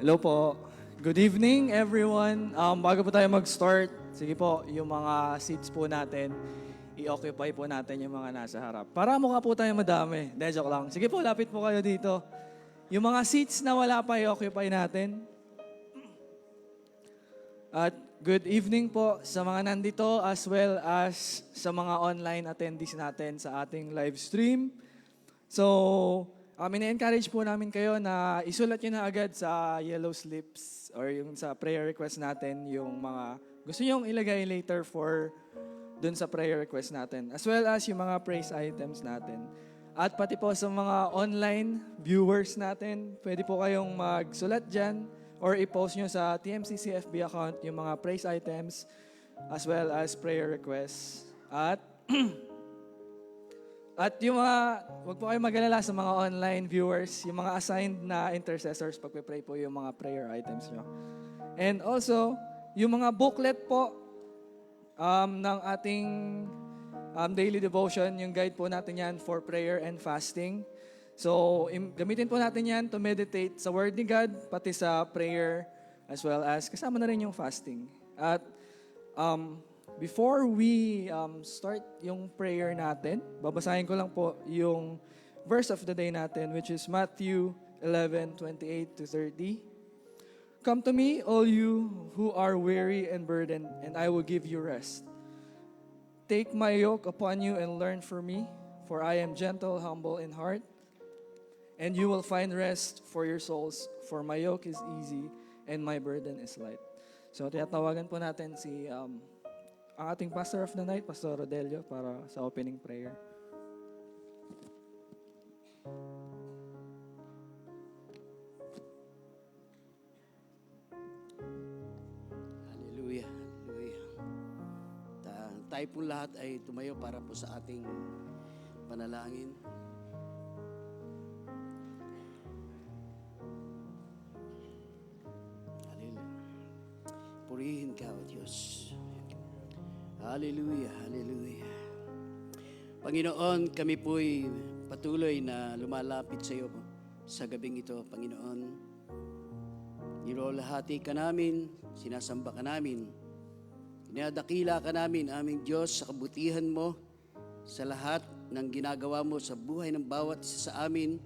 Hello po. Good evening, everyone. Bago po tayo mag-start, sige po, yung mga seats po natin, i-occupy po natin yung mga nasa harap. Para mukha po tayo madami. Hindi, joke lang. Sige po, lapit po kayo dito. Yung mga seats na wala pa, i-occupy natin. At good evening po sa mga nandito as well as sa mga online attendees natin sa ating live stream. So, ina-encourage po namin kayo na isulat nyo na agad sa yellow slips or yung sa prayer request natin yung mga gusto nyong ilagay later for dun sa prayer request natin. As well as yung mga praise items natin. At pati po sa mga online viewers natin, pwede po kayong magsulat dyan or i-post nyo sa TMCC FB account yung mga praise items as well as prayer requests. At yung mga, wag po kayo mag-alala sa mga online viewers, yung mga assigned na intercessors, pagpe-pray po yung mga prayer items nyo. And also, yung mga booklet po ng ating daily devotion, yung guide po natin yan for prayer and fasting. So, gamitin po natin yan to meditate sa Word ni God, pati sa prayer, as well as kasama na rin yung fasting. At before we start yung prayer natin, babasahin ko lang po yung verse of the day natin, which is Matthew 11:28 to 30. Come to me, all you who are weary and burdened, and I will give you rest. Take my yoke upon you and learn from me, for I am gentle, humble in heart, and you will find rest for your souls, for my yoke is easy and my burden is light. So, tiyatawagan po natin si ang ating pastor of the night, Pastor Rodelio, para sa opening prayer. Hallelujah, hallelujah. Tayo po lahat ay tumayo para po sa ating panalangin. Hallelujah. Purihin ka, O Diyos. Hallelujah, hallelujah. Panginoon, kami po'y patuloy na lumalapit sa iyo sa gabing ito, Panginoon. Nilolahati ka namin, sinasamba ka namin. Dinadakila ka namin, aming Diyos, sa kabutihan mo, sa lahat ng ginagawa mo sa buhay ng bawat isa sa amin,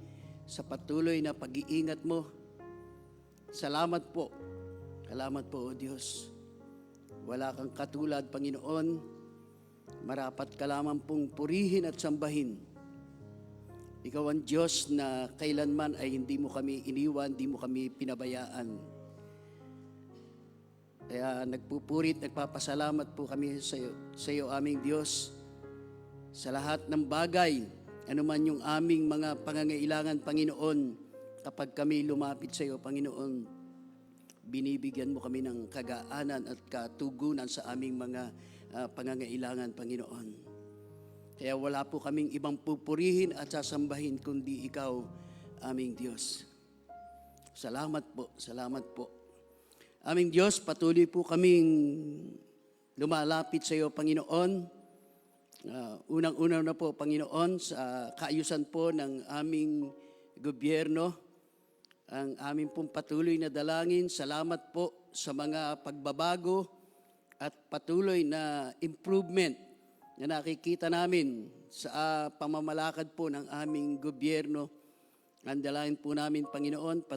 sa patuloy na pag-iingat mo. Salamat po. Salamat po, O Diyos. Wala kang katulad, Panginoon. Marapat ka lamang pong purihin at sambahin. Ikaw ang Diyos na kailanman ay hindi mo kami iniwan, hindi mo kami pinabayaan. Kaya nagpupurit, nagpapasalamat po kami sa iyo, aming Diyos, sa lahat ng bagay, anuman yung aming mga pangangailangan, Panginoon, kapag kami lumapit sa iyo, Panginoon, binibigyan mo kami ng kagaanan at katugunan sa aming mga pangangailangan, Panginoon. Kaya wala po kaming ibang pupurihin at sasambahin kundi ikaw, aming Diyos. Salamat po, salamat po. Aming Diyos, patuloy po kaming lumalapit sa iyo, Panginoon. Unang-una na po, Panginoon, sa kaayusan po ng aming gobyerno, ang aming pong patuloy na dalangin. Salamat po sa mga pagbabago at patuloy na improvement na nakikita namin sa pamamalakad po ng aming gobyerno. Ang dalangin po namin, Panginoon,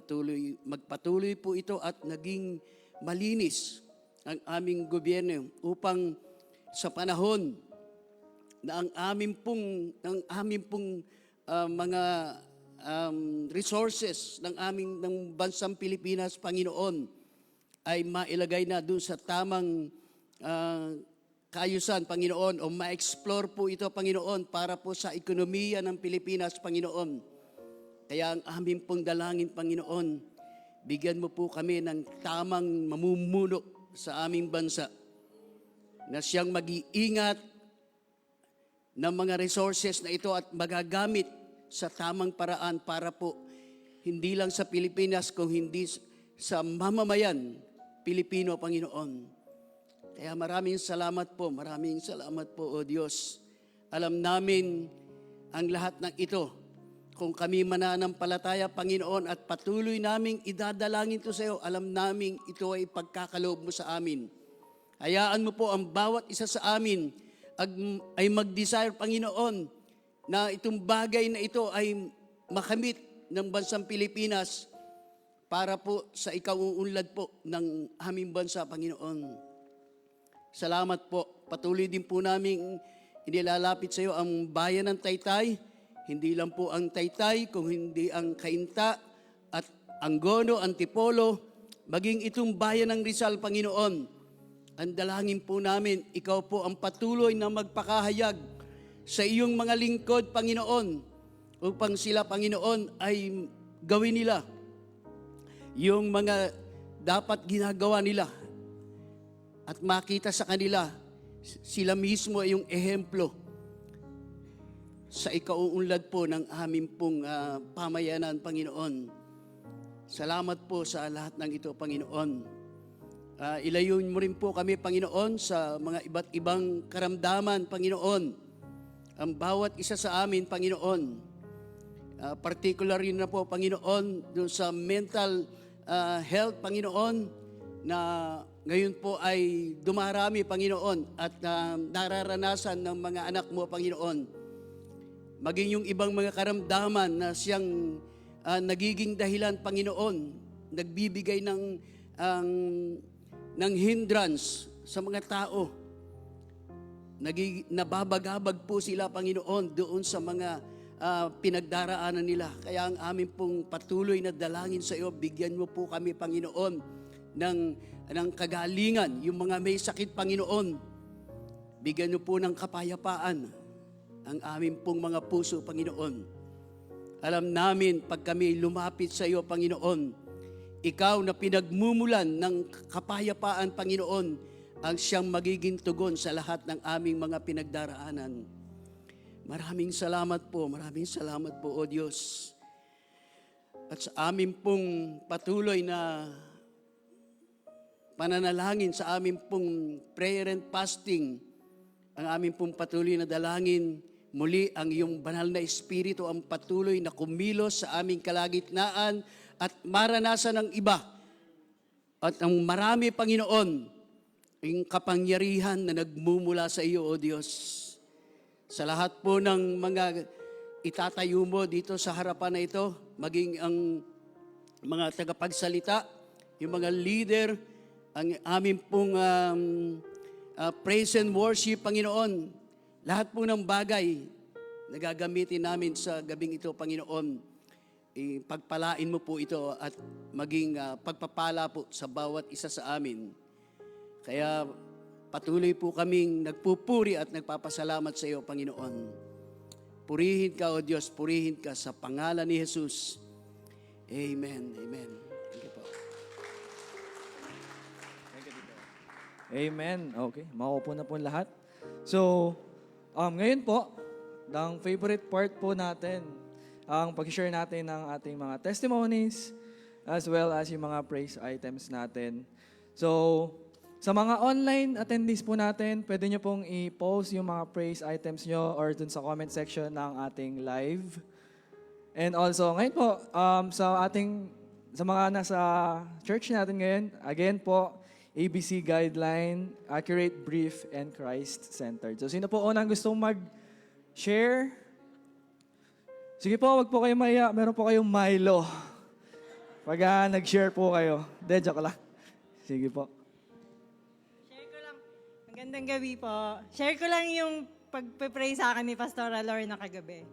magpatuloy po ito at naging malinis ang aming gobyerno upang sa panahon na ang aming pong mga resources ng bansang Pilipinas, Panginoon, ay mailagay na doon sa tamang kaayusan, Panginoon, o ma-explore po ito, Panginoon, para po sa ekonomiya ng Pilipinas, Panginoon. Kaya ang aming pong dalangin, Panginoon, bigyan mo po kami ng tamang mamumuno sa aming bansa na siyang mag-iingat ng mga resources na ito at magagamit sa tamang paraan para po hindi lang sa Pilipinas kung hindi sa mamamayan Pilipino, Panginoon. Kaya maraming salamat po, O Diyos. Alam namin ang lahat ng ito. Kung kami mananampalataya, Panginoon, at patuloy naming idadalangin ito sa iyo, alam namin ito ay pagkakaloob mo sa amin. Hayaan mo po ang bawat isa sa amin ay mag-desire, Panginoon, na itong bagay na ito ay makamit ng bansang Pilipinas para po sa ikauunlad po ng aming bansa, Panginoon. Salamat po. Patuloy din po namin inilalapit sa iyo ang bayan ng Taytay. Hindi lang po ang Taytay, kung hindi ang Cainta at Angono, Antipolo, maging itong bayan ng Rizal, Panginoon. Ang dalangin po namin, ikaw po ang patuloy na magpakahayag sa iyong mga lingkod, Panginoon, upang sila, Panginoon, ay gawin nila yung mga dapat ginagawa nila at makita sa kanila sila mismo ay yung ehemplo sa ikauunlad po ng aming pong pamayanan, Panginoon. Salamat po sa lahat ng ito, Panginoon. Ilayon mo rin po kami, Panginoon, sa mga iba't ibang karamdaman, Panginoon. Ang bawat isa sa amin, Panginoon. Particularly na po, Panginoon, doon sa mental health, Panginoon, na ngayon po ay dumarami, Panginoon, at nararanasan ng mga anak mo, Panginoon. Maging yung ibang mga karamdaman na siyang nagiging dahilan, Panginoon, nagbibigay ng hindrance sa mga tao. Nababagabag po sila, Panginoon, doon sa mga pinagdaraanan nila. Kaya ang amin pong patuloy na dalangin sa iyo, bigyan mo po kami, Panginoon, ng kagalingan, yung mga may sakit, Panginoon. Bigyan mo po ng kapayapaan ang amin pong mga puso, Panginoon. Alam namin, pag kami lumapit sa iyo, Panginoon, ikaw na pinagmumulan ng kapayapaan, Panginoon, ang siyang magiging tugon sa lahat ng aming mga pinagdaraanan. Maraming salamat po, O Diyos. At sa amin pong patuloy na pananalangin, sa amin pong prayer and fasting, ang amin pong patuloy na dalangin, muli ang iyong banal na Espiritu ang patuloy na kumilos sa aming kalagitnaan at maranasan ng iba. At ang marami, Panginoon, ang kapangyarihan na nagmumula sa iyo, O Diyos. Sa lahat po ng mga itatayo mo dito sa harapan na ito, maging ang mga tagapagsalita, yung mga leader, ang amin pong praise and worship, Panginoon, lahat po ng bagay na gagamitin namin sa gabing ito, Panginoon, pagpalain mo po ito at maging pagpapala po sa bawat isa sa amin. Kaya patuloy po kaming nagpupuri at nagpapasalamat sa iyo, Panginoon. Purihin ka, O Diyos, purihin ka sa pangalan ni Jesus. Amen. Amen. Thank you po. Amen. Okay, makaupo na po lahat. So, ngayon po, ang favorite part po natin, ang pag-share natin ng ating mga testimonies as well as yung mga praise items natin. So, sa mga online attendees po natin, pwede nyo pong i-post yung mga praise items nyo or dun sa comment section ng ating live. And also, ngayon po, sa mga nasa church natin ngayon, again po, ABC Guideline, Accurate, Brief, and Christ-Centered. So, sino po unang gustong mag-share? Sige po, wag po kayo maya. Meron po kayong Milo. Pag nag-share po kayo. De, joke lang. Sige po. Share ko lang. Magandang gabi po. Share ko lang yung pag-pray sa akin ni Pastora Lorna kagabi.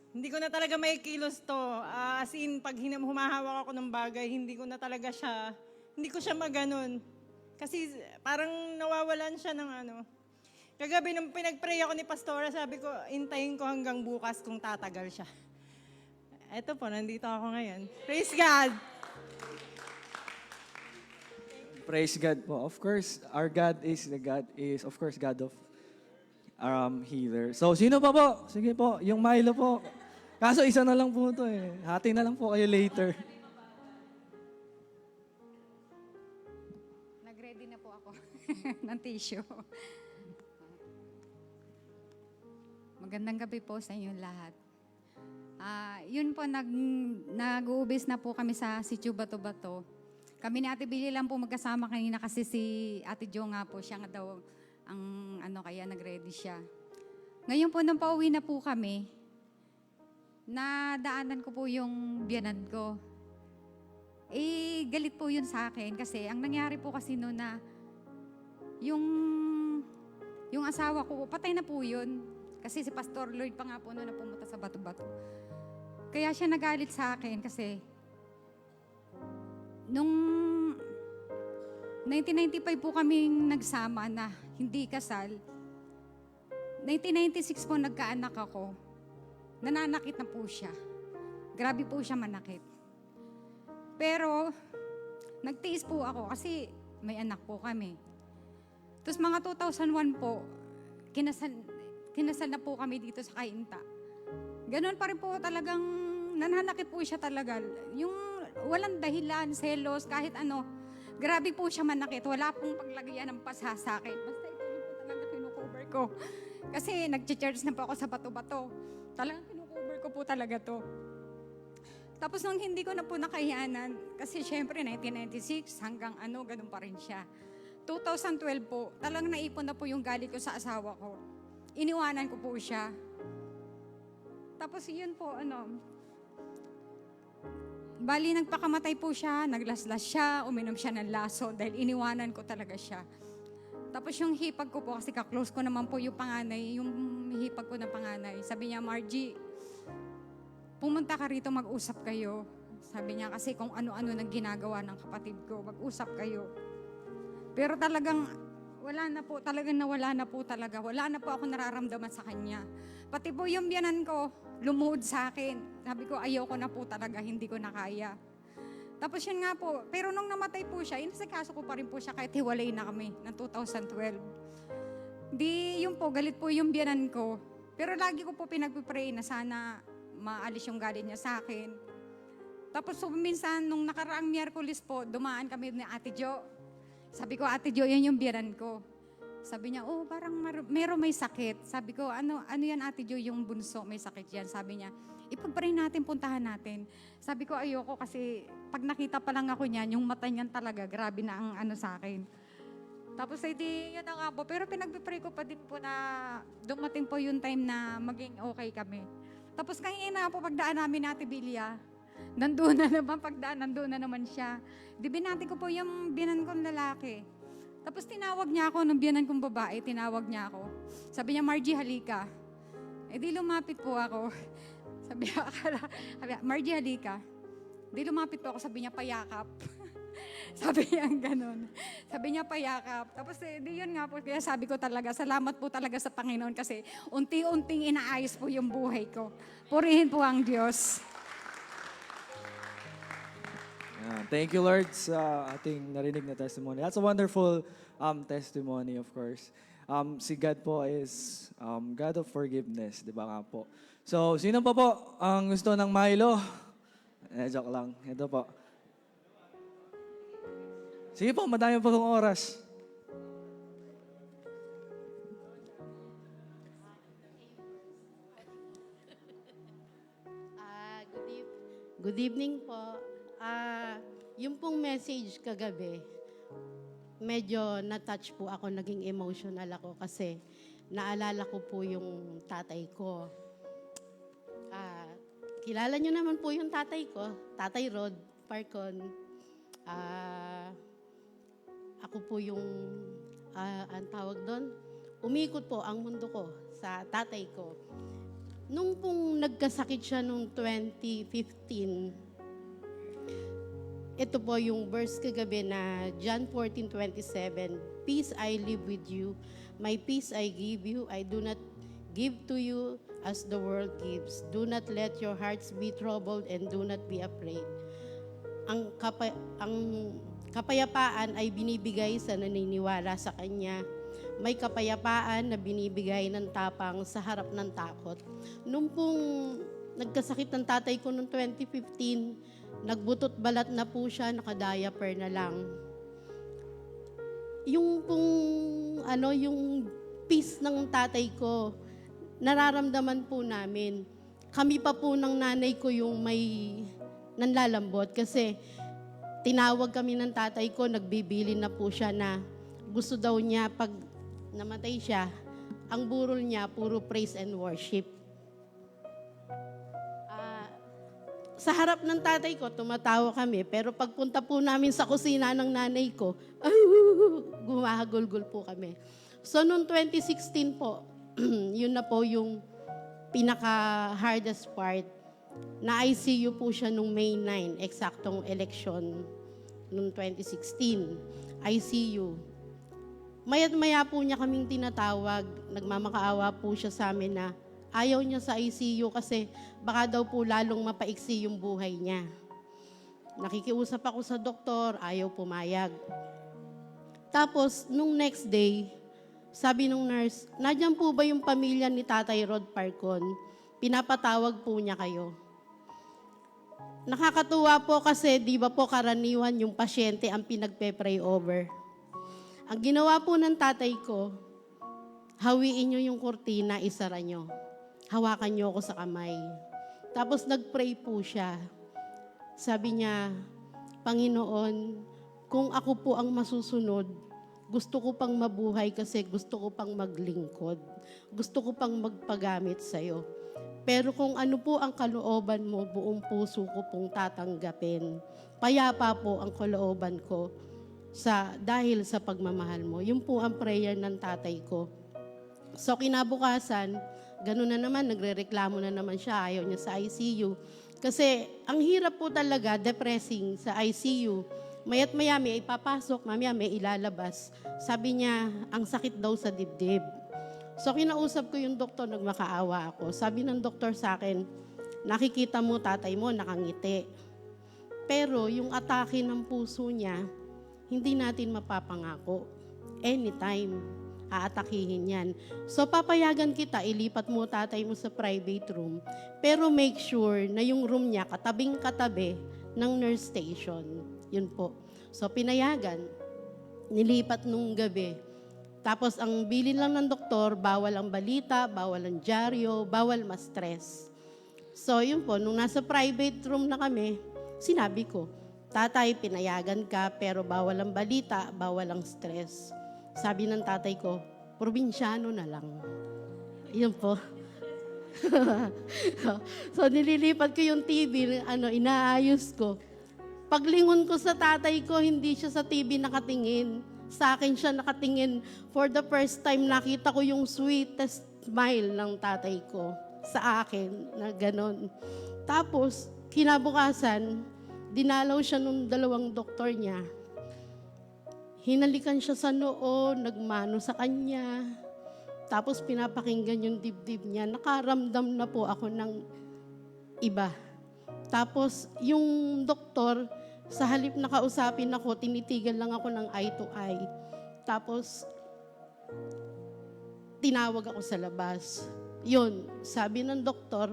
Hindi ko na talaga may kilos to. As in, pag humahawak ako ng bagay, hindi ko siya maganon. Kasi parang nawawalan siya ng ano. Kagabi, nung pinag-pray ako ni Pastora, sabi ko, intayin ko hanggang bukas kung tatagal siya. Eto po, nandito ako ngayon. Praise God! Praise God po. Of course, our God is of course God of healer. So, sino pa po? Sige po, yung Milo po. Kaso isa na lang po ito eh. Hati na lang po kayo later. ng tissue. Magandang gabi po sa inyong lahat. Yun po, nag-uubis na po kami sa Sitio Bato-Bato. Kami ni Ate Billy lang po magkasama kanina kasi si Ate Jo nga po, siya nga daw ang kaya nag-ready siya. Ngayon po, nang pauwi na po kami, nadaanan ko po yung biyanan ko. Galit po yun sa akin kasi ang nangyari po kasi noon na yung asawa ko, patay na po yun. Kasi si Pastor Lloyd pa nga po noon na pumunta sa Bato-Bato. Kaya siya nagalit sa akin kasi nung 1995 po kaming nagsama na hindi kasal. 1996 po nagkaanak ako. Nananakit na po siya. Grabe po siya manakit. Pero, nagtiis po ako kasi may anak po kami. Tapos mga 2001 po, kinasal na po kami dito sa Cainta. Ganon pa rin po talagang nananakit po siya talaga. Yung walang dahilan, selos, kahit ano. Grabe po siya manakit. Wala pong paglagyan ng pasa sa akin. Basta ito yung po talaga kinukover ko. Kasi nag-church na po ako sa Bato-Bato. Talagang kinukover ko po talaga to. Tapos nung hindi ko na po nakayanan, kasi syempre 1996 hanggang ganun pa rin siya. 2012 po, talagang naipon na po yung galit ko sa asawa ko. Iniwanan ko po siya. Tapos yun po, bali nagpakamatay po siya, naglaslas siya, uminom siya ng laso dahil iniwanan ko talaga siya. Tapos yung hipag ko po, kasi kaklose ko naman po yung panganay, yung hipag ko na panganay. Sabi niya, Margie, pumunta ka rito, mag-usap kayo. Sabi niya, kasi kung ano-ano nang ginagawa ng kapatid ko, mag-usap kayo. Pero talagang, wala na po talaga. Wala na po ako nararamdaman sa kanya. Pati po yung biyanan ko, lumuhod sa akin. Sabi ko, ayoko na po talaga, hindi ko na kaya. Tapos yun nga po, pero nung namatay po siya, inasikaso ko pa rin po siya kahit hiwalay na kami ng 2012. Yun po, galit po yung biyanan ko. Pero lagi ko po pinagpipray na sana maalis yung galit niya sa akin. Tapos minsan, nung nakaraang Miyerkules po, dumaan kami ni Ate Jo. Sabi ko, Ate Jo, yan yung biyanan ko. Sabi niya, parang meron may sakit. Sabi ko, ano yan Ate Jo, yung bunso, may sakit yan. Sabi niya, ipagpray natin, puntahan natin. Sabi ko, ayoko kasi pag nakita pa lang ako niyan, yung mata niyan talaga, grabe na ang sa akin. Tapos yun na nga po. Pero pinagpipray ko pa din po na dumating po yung time na maging okay kami. Tapos kanina po pagdaan namin Ate Bilya, nandun na naman siya. Di binati ko po yung biyanan kong lalaki. Tapos tinawag niya ako ng biyanan kong babae, tinawag niya ako. Sabi niya, Margie, halika. Di lumapit po ako. Sabi niya, Margie, halika. Di lumapit po ako, sabi niya, payakap. Sabi niya ganun. Sabi niya payakap. Tapos di yun nga po, kaya sabi ko talaga, salamat po talaga sa Panginoon kasi unti-unting inaayos po yung buhay ko. Purihin po ang Diyos. Thank you, Lord, sa ating narinig na testimony. That's a wonderful testimony, of course. Si God po is God of forgiveness, di ba nga po? So, sino pa po ang gusto ng Milo? Joke lang. Ito po. Sige po, madami pa kong oras. Good evening po. Yung pong message kagabi, medyo na-touch po ako, naging emotional ako kasi naalala ko po yung tatay ko. Kilala niyo naman po yung tatay ko, Tatay Rod Parcon. Ako po yung, ang tawag doon, umikot po ang mundo ko sa tatay ko. Nung pong nagkasakit siya noong 2015, ito po yung verse kagabi na John 14:27, Peace I live with you, my peace I give you, I do not give to you as the world gives. Do not let your hearts be troubled and do not be afraid. Ang kapayapaan ay binibigay sa naniniwala sa Kanya. May kapayapaan na binibigay ng tapang sa harap ng takot. Nung pong nagkasakit ng tatay ko noong 2015, nagbutot balat na po siya, nakadiaper na lang. yung pong, yung peace ng tatay ko, nararamdaman po namin. Kami pa po ng nanay ko yung may nanlalambot kasi tinawag kami ng tatay ko, nagbibili na po siya na gusto daw niya pag namatay siya, ang burol niya puro praise and worship. Sa harap ng tatay ko, tumatawa kami, pero pagpunta po namin sa kusina ng nanay ko, gumahagulgol po kami. So, noong 2016 po, yun na po yung pinaka-hardest part. Na-ICU po siya nung May 9, eksaktong eleksyon noong 2016. ICU. Maya't-maya po niya kaming tinatawag, nagmamakaawa po siya sa amin na ayaw niya sa ICU kasi baka daw po lalong mapaiksi yung buhay niya. Nakikiusap ako sa doktor, ayaw pumayag. Tapos, nung next day, sabi nung nurse, "Nandiyan po ba yung pamilya ni Tatay Rod Parcon? Pinapatawag po niya kayo." Nakakatuwa po kasi di ba po karaniwan yung pasyente ang pinagpe-pray over. Ang ginawa po ng tatay ko, hawiin niyo yung kurtina, isara niyo. Hawakan niyo ako sa kamay. Tapos nag-pray po siya. Sabi niya, "Panginoon, kung ako po ang masusunod, gusto ko pang mabuhay kasi gusto ko pang maglingkod. Gusto ko pang magpagamit sa'yo. Pero kung ano po ang kalooban mo, buong puso ko pong tatanggapin. Payapa po ang kalooban ko dahil sa pagmamahal mo." Yun po ang prayer ng tatay ko. So kinabukasan, ganun na naman, nagrereklamo na naman siya, ayaw niya sa ICU. Kasi ang hirap po talaga, depressing sa ICU. Maya't maya may ipapasok, mamaya may ilalabas. Sabi niya, ang sakit daw sa dibdib. So kinausap ko yung doktor, nagmakaawa ako. Sabi ng doktor sa akin, "Nakikita mo tatay mo, nakangiti. Pero yung atake ng puso niya, hindi natin mapapangako. Anytime, aatakihin yan. So papayagan kita, ilipat mo tatay mo sa private room. Pero make sure na yung room niya katabing-katabi ng nurse station." Yun po. So pinayagan, nilipat nung gabi. Tapos ang bilin lang ng doktor, bawal ang balita, bawal ang dyaryo, bawal ma-stress. So yun po, nung nasa private room na kami, sinabi ko, "Tatay, pinayagan ka pero bawal ang balita, bawal ang stress." Sabi ng tatay ko, "Probinsyano na lang." Yun po. So nililipat ko yung TV, inaayos ko. Paglingon ko sa tatay ko, hindi siya sa TV nakatingin. Sa akin siya nakatingin. For the first time, nakita ko yung sweetest smile ng tatay ko sa akin na ganon. Tapos, kinabukasan, dinalaw siya nung dalawang doktor niya. Hinalikan siya sa noo, nagmano sa kanya. Tapos pinapakinggan yung dibdib niya. Nakaramdam na po ako ng iba. Tapos yung doktor, sa halip na kausapin ako, tinitigan lang ako ng eye to eye. Tapos, tinawag ako sa labas. Yun, sabi ng doktor,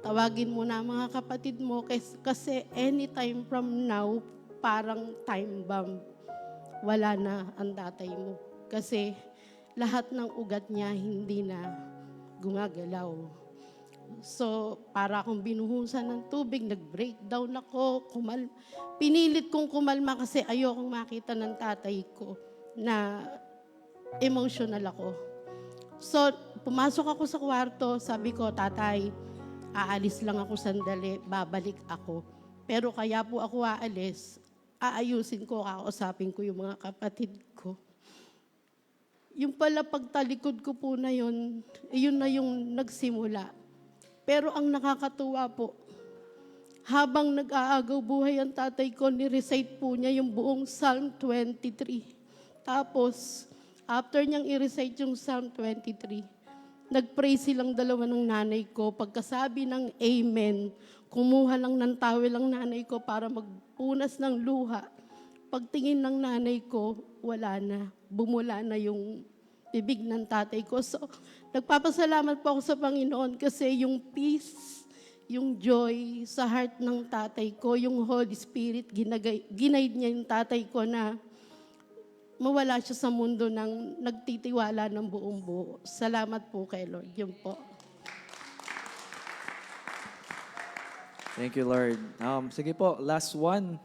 "Tawagin mo na mga kapatid mo kasi anytime from now, parang time bomb. Wala na ang tatay mo." Kasi lahat ng ugat niya hindi na gumagalaw. So, para akong binuhusan ng tubig, nag-breakdown ako, pinilit kong kumalma kasi ayokong makita ng tatay ko na emotional ako. So, pumasok ako sa kwarto, sabi ko, "Tatay, aalis lang ako sandali, babalik ako. Pero kaya po ako aalis, aayusin ko, kakausapin ko yung mga kapatid ko." Yung pala pagtalikod ko po na yun na yung nagsimula. Pero ang nakakatuwa po, habang nag-aagaw buhay ang tatay ko, ni-recite po niya yung buong Psalm 23. Tapos, after niyang i-recite yung Psalm 23, nag-pray silang dalawa ng nanay ko. Pagkasabi ng amen, kumuha lang ng towel ang nanay ko para magpunas ng luha. Pagtingin ng nanay ko, wala na. Bumula na yung bibig ng tatay ko. So, nagpapasalamat po ako sa Panginoon kasi yung peace, yung joy sa heart ng tatay ko, yung Holy Spirit, ginaid niya yung tatay ko na mawala siya sa mundo ng nagtitiwala ng buong buo. Salamat po kay Lord. Yun po. Thank you, Lord. Sige po, last one.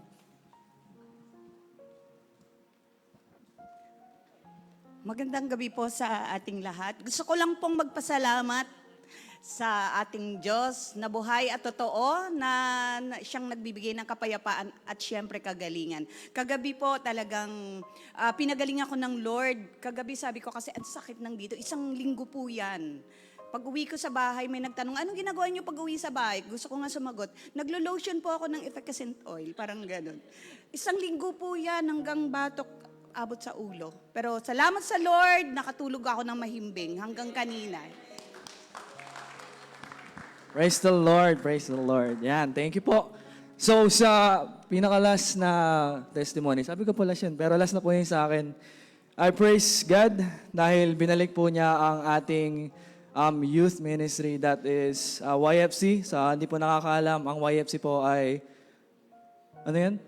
Magandang gabi po sa ating lahat. Gusto ko lang pong magpasalamat sa ating Diyos na buhay at totoo na siyang nagbibigay ng kapayapaan at siyempre kagalingan. Kagabi po talagang pinagaling ako ng Lord. Kagabi sabi ko kasi ang sakit ng dito. 1 linggo po yan. Pag uwi ko sa bahay, may nagtanong, anong ginagawa niyo pag uwi sa bahay? Gusto ko nga sumagot, naglo-lotion po ako ng effervescent oil, parang ganun. 1 linggo po yan hanggang batok abot sa ulo. Pero salamat sa Lord, nakatulog ako ng mahimbing hanggang kanina. Praise the Lord, praise the Lord. Yan, thank you po. So sa pinakalas na testimony, sabi ko po last yun, pero last na po yun sa akin. I praise God dahil binalik po niya ang ating youth ministry that is YFC. Sa hindi po nakakaalam, ang YFC po ay, ano yan?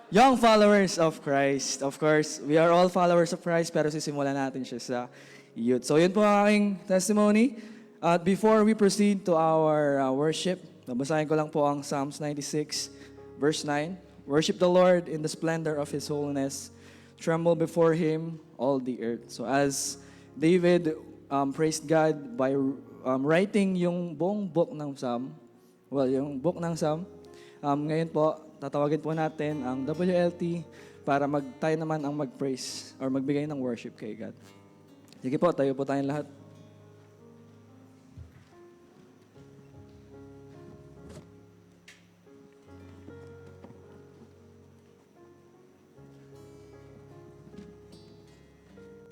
Young Followers of Christ. Of course, we are all followers of Christ, pero sisimulan natin siya sa youth. So yun po ang aking testimony. At before we proceed to our worship, babasahin ko lang po ang Psalms 96, verse 9. Worship the Lord in the splendor of His holiness. Tremble before Him, all the earth. So as David praised God by writing yung buong book ng Psalm, yung book ng Psalm, ngayon po, tatawagin po natin ang WLT para tayo naman ang mag-praise or magbigay ng worship kay God. Sige po, tayo po tayong lahat.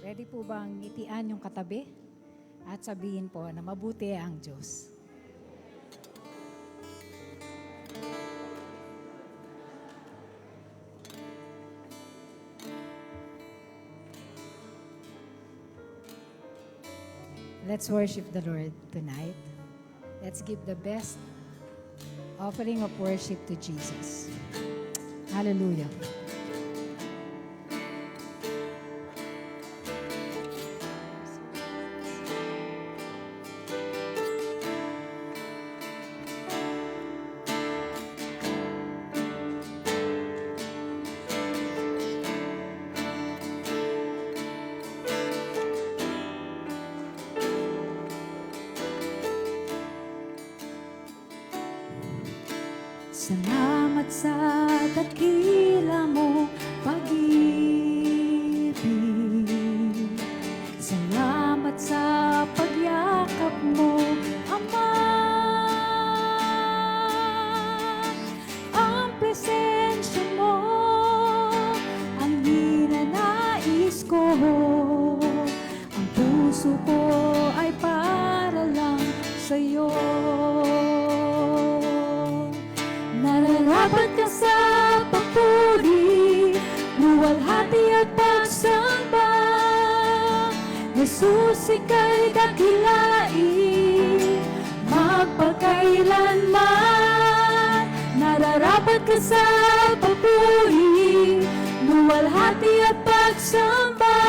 Ready po bang ngitian yung katabi? At sabihin po na mabuti ang Diyos. Let's worship the Lord tonight. Let's give the best offering of worship to Jesus. Hallelujah. Salamat sa dakila mo pag-ibig. Salamat sa pagyakap mo, Ama. Ang presensya mo, ang ninanais ko. Ang puso ko ay para lang sa'yo. Nararapat ka sa papuri, luwalhati at pagsamba. Jesus, ika'y dakilain, magpakailanman. Nararapat ka sa papuri, luwalhati at pagsamba.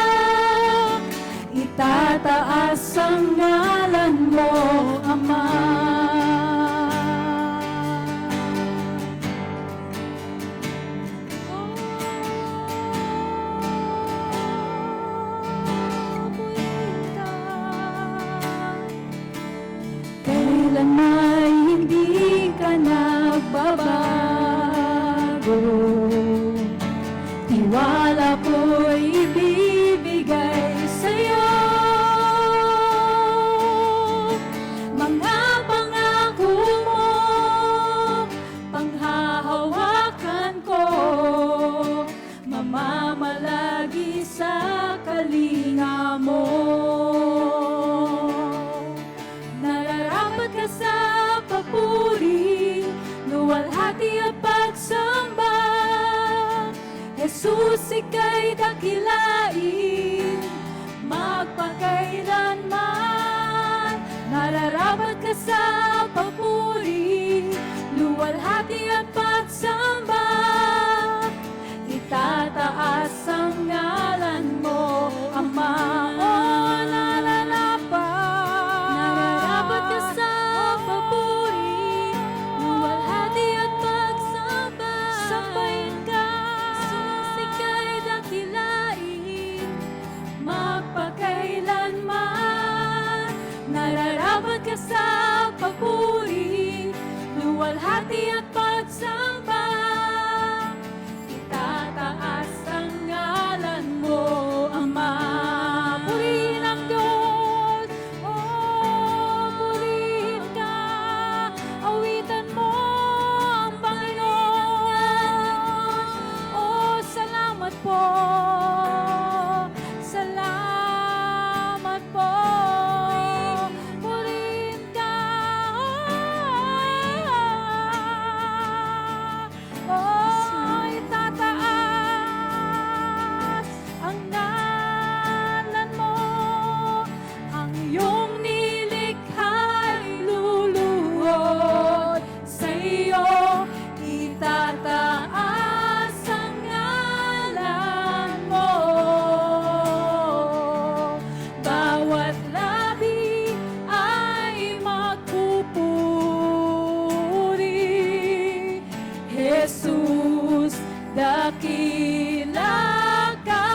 Itataas ang ngalan mo, Ama. Kailanman hindi ka nagbabago. Tiwala ko'y ibibigay sa'yo. Mga pangako mo, panghahawakan ko. Mamamalagi sa kalinga mo. Nararapat ka sa papuri, luwalhati at pagsamba. Jesus, ika'y dakilain, magpakailanman. Nararapat ka sa papuri, luwalhati at pagsamba. Itataas dakila ka,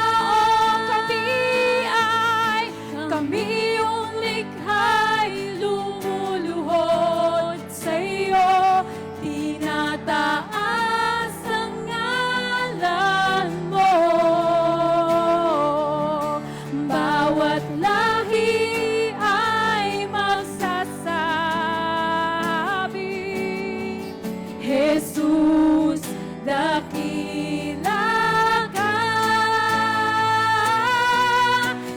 kami yung likha'y lumuluhod sa'yo, tinataas ang ngalan mo. Bawat lahi ay magsasabi, Jesus, dakila ka.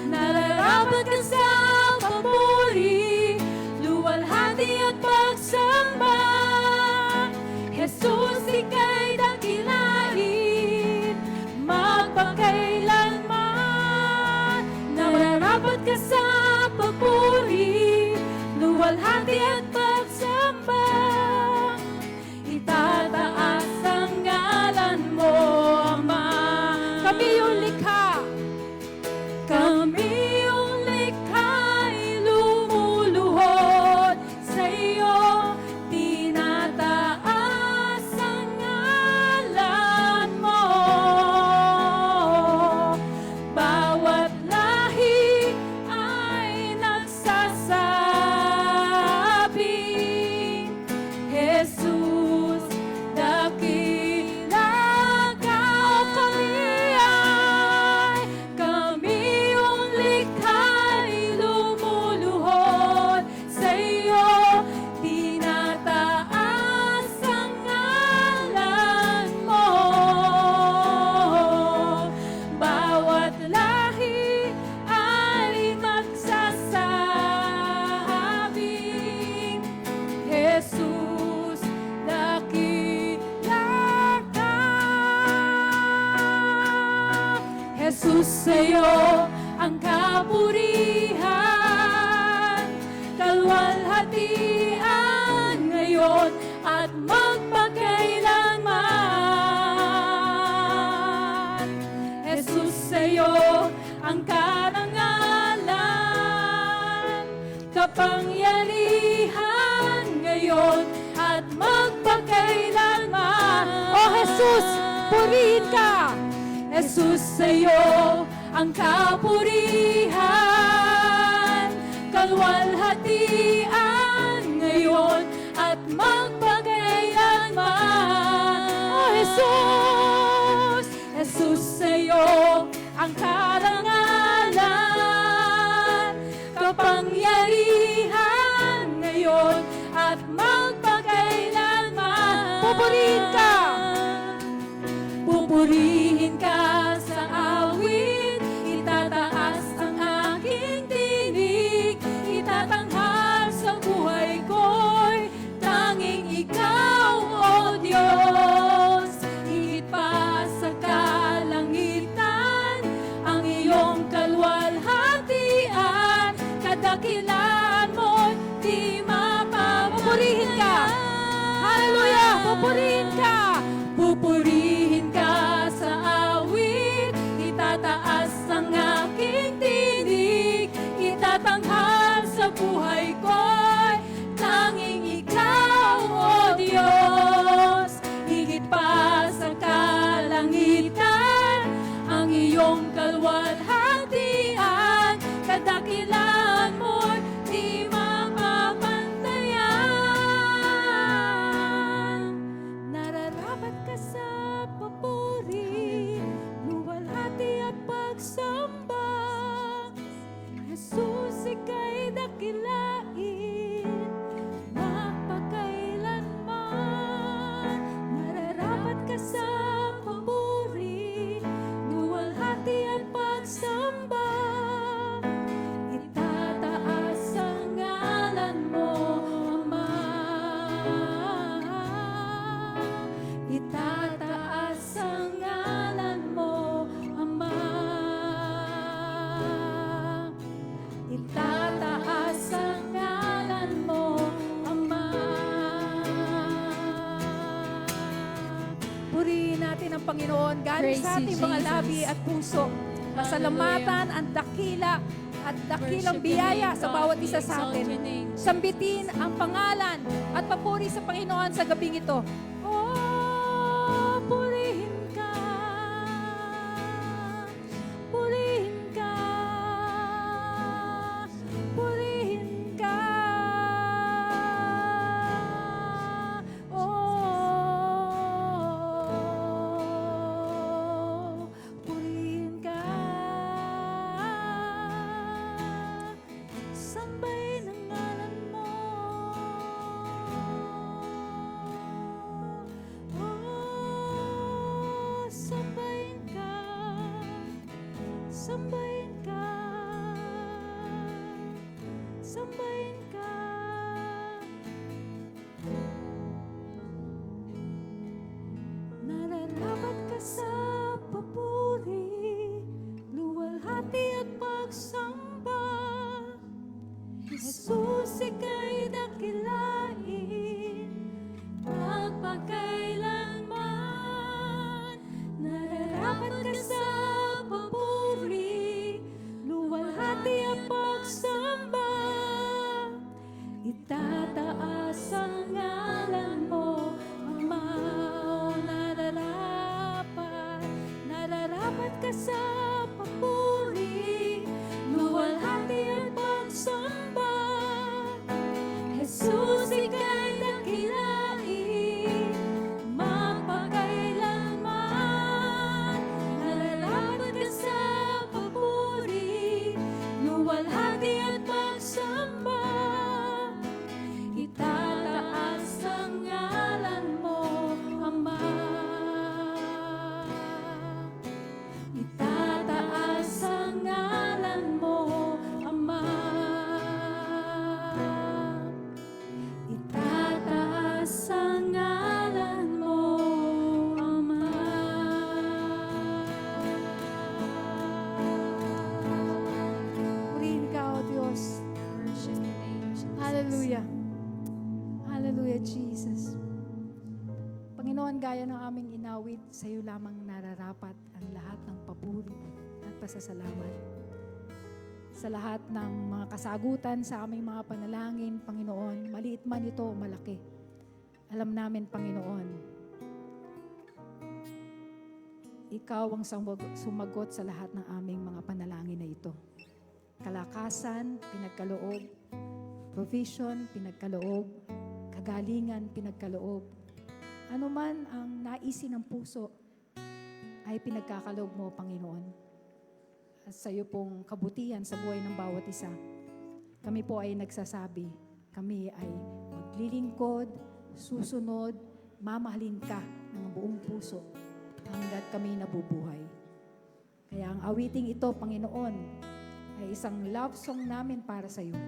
Nararapat ka sa papuri, luwalhati at pagsamba. Jesus, ika'y dakilain, magpakailanman. Nararapat ka sa papuri, luwalhati at pagsamba. Itataas ang ngalan mo, Ama. Kami yung likha. Kami yung likha'y lumuluhod sa'yo, tinataas ang ngalan mo. Bawat lahi ay nagsasabi, Jesus, dakila ka. Kami yung likha'y lumuluhod sa'yo, tinataas ang ngalan mo. Bawat lahi ay magsasabi, Jesus, dakila ka. Jesus, sa'yo ang kapurihan, kalwalhatian ngayon at magpakailanman. Jesus, sa'yo ang karangalan, kapangyarihan ngayon at magpakailanman. O Jesus, purihin ka. Jesus, sa'yo ang kapurihan, kalwalhatian ngayon at magpakailanman. O Jesus, Jesus, sa'yo ang karangalan, kapangyarihan ngayon at magpakailanman. Pupurihin ka. Pupurihin ka sa awit, itataas ang aking tinig, itatanghal sa buhay ko'y tanging ikaw, O Diyos. Higit pa sa kalangitan, ang iyong kalwalhatian, kadakilaan mo'y di mapapurihin ka. Hallelujah! Pupurihin ka! Pupurihin ka sa awit, itataas ang aking tinig, itatanghal sa buhay ko'y tanging ikaw, O Diyos. Higit pa sa kalangitan, ang iyong kalwalhatian, kadakilaan mo'y di mapapantayan. Nararapat ka sa papuri, luwalhati at pagsamba. Jesus, ika'y dakilain, magpakailanman. Nararapat ka sa papuri, luwalhati at pagsamba. Itataas ang ngalan mo, Ama. Itataas ang ngalan mo, Ama. Itataas ang ngalan mo, Ama. Purihin natin ang Panginoon galing sa ating mga labi at puso. Pasalamatan ang dakila at dakilang biyaya sa bawat isa sa atin. Sambitin ang pangalan at papuri sa Panginoon sa gabing ito. Oh, purihin ka. Sambahin ka, sambahin ka. Nararapat ka sa papuri, luwalhati at pagsamba. Jesus, ika'y dakilain, magpakailanman. Nararapat ka sa papuri, luwalhati at pagsamba. Itataas ang ngalan mo, Ama. O nararapat ka sa papuri, luwalhati at pagsamba. Jesus, ika'y dakilain, magpakailanman. Nararapat ka sa papuri, luwalhati at pagsamba. Itataas ang ngalan mo, Ama. Itataas ang ngalan mo, Ama. Itataas ang ngalan mo, Ama. Purihin ka, O Diyos. Hallelujah. Hallelujah, Jesus. Panginoon, gaya ng aming inawit, sa iyo lamang nararapat ang lahat ng papuri at pasasalamat. Sa lahat ng mga kasagutan sa aming mga panalangin, Panginoon, maliit man ito o malaki. Alam namin, Panginoon, ikaw ang sumagot sa lahat ng aming mga panalangin na ito. Kalakasan, pinagkaloob. Provision, pinagkaloob. Kagalingan, pinagkaloob. Ano man ang naisin ng puso ay pinagkakaloob mo, Panginoon. At sa iyo pong kabutihan sa buhay ng bawat isa. Kami po ay nagsasabi, kami ay maglilingkod, susunod, mamahalin ka ng buong puso hanggat kami nabubuhay. Kaya ang awiting ito, Panginoon, ay isang love song namin para sa iyo.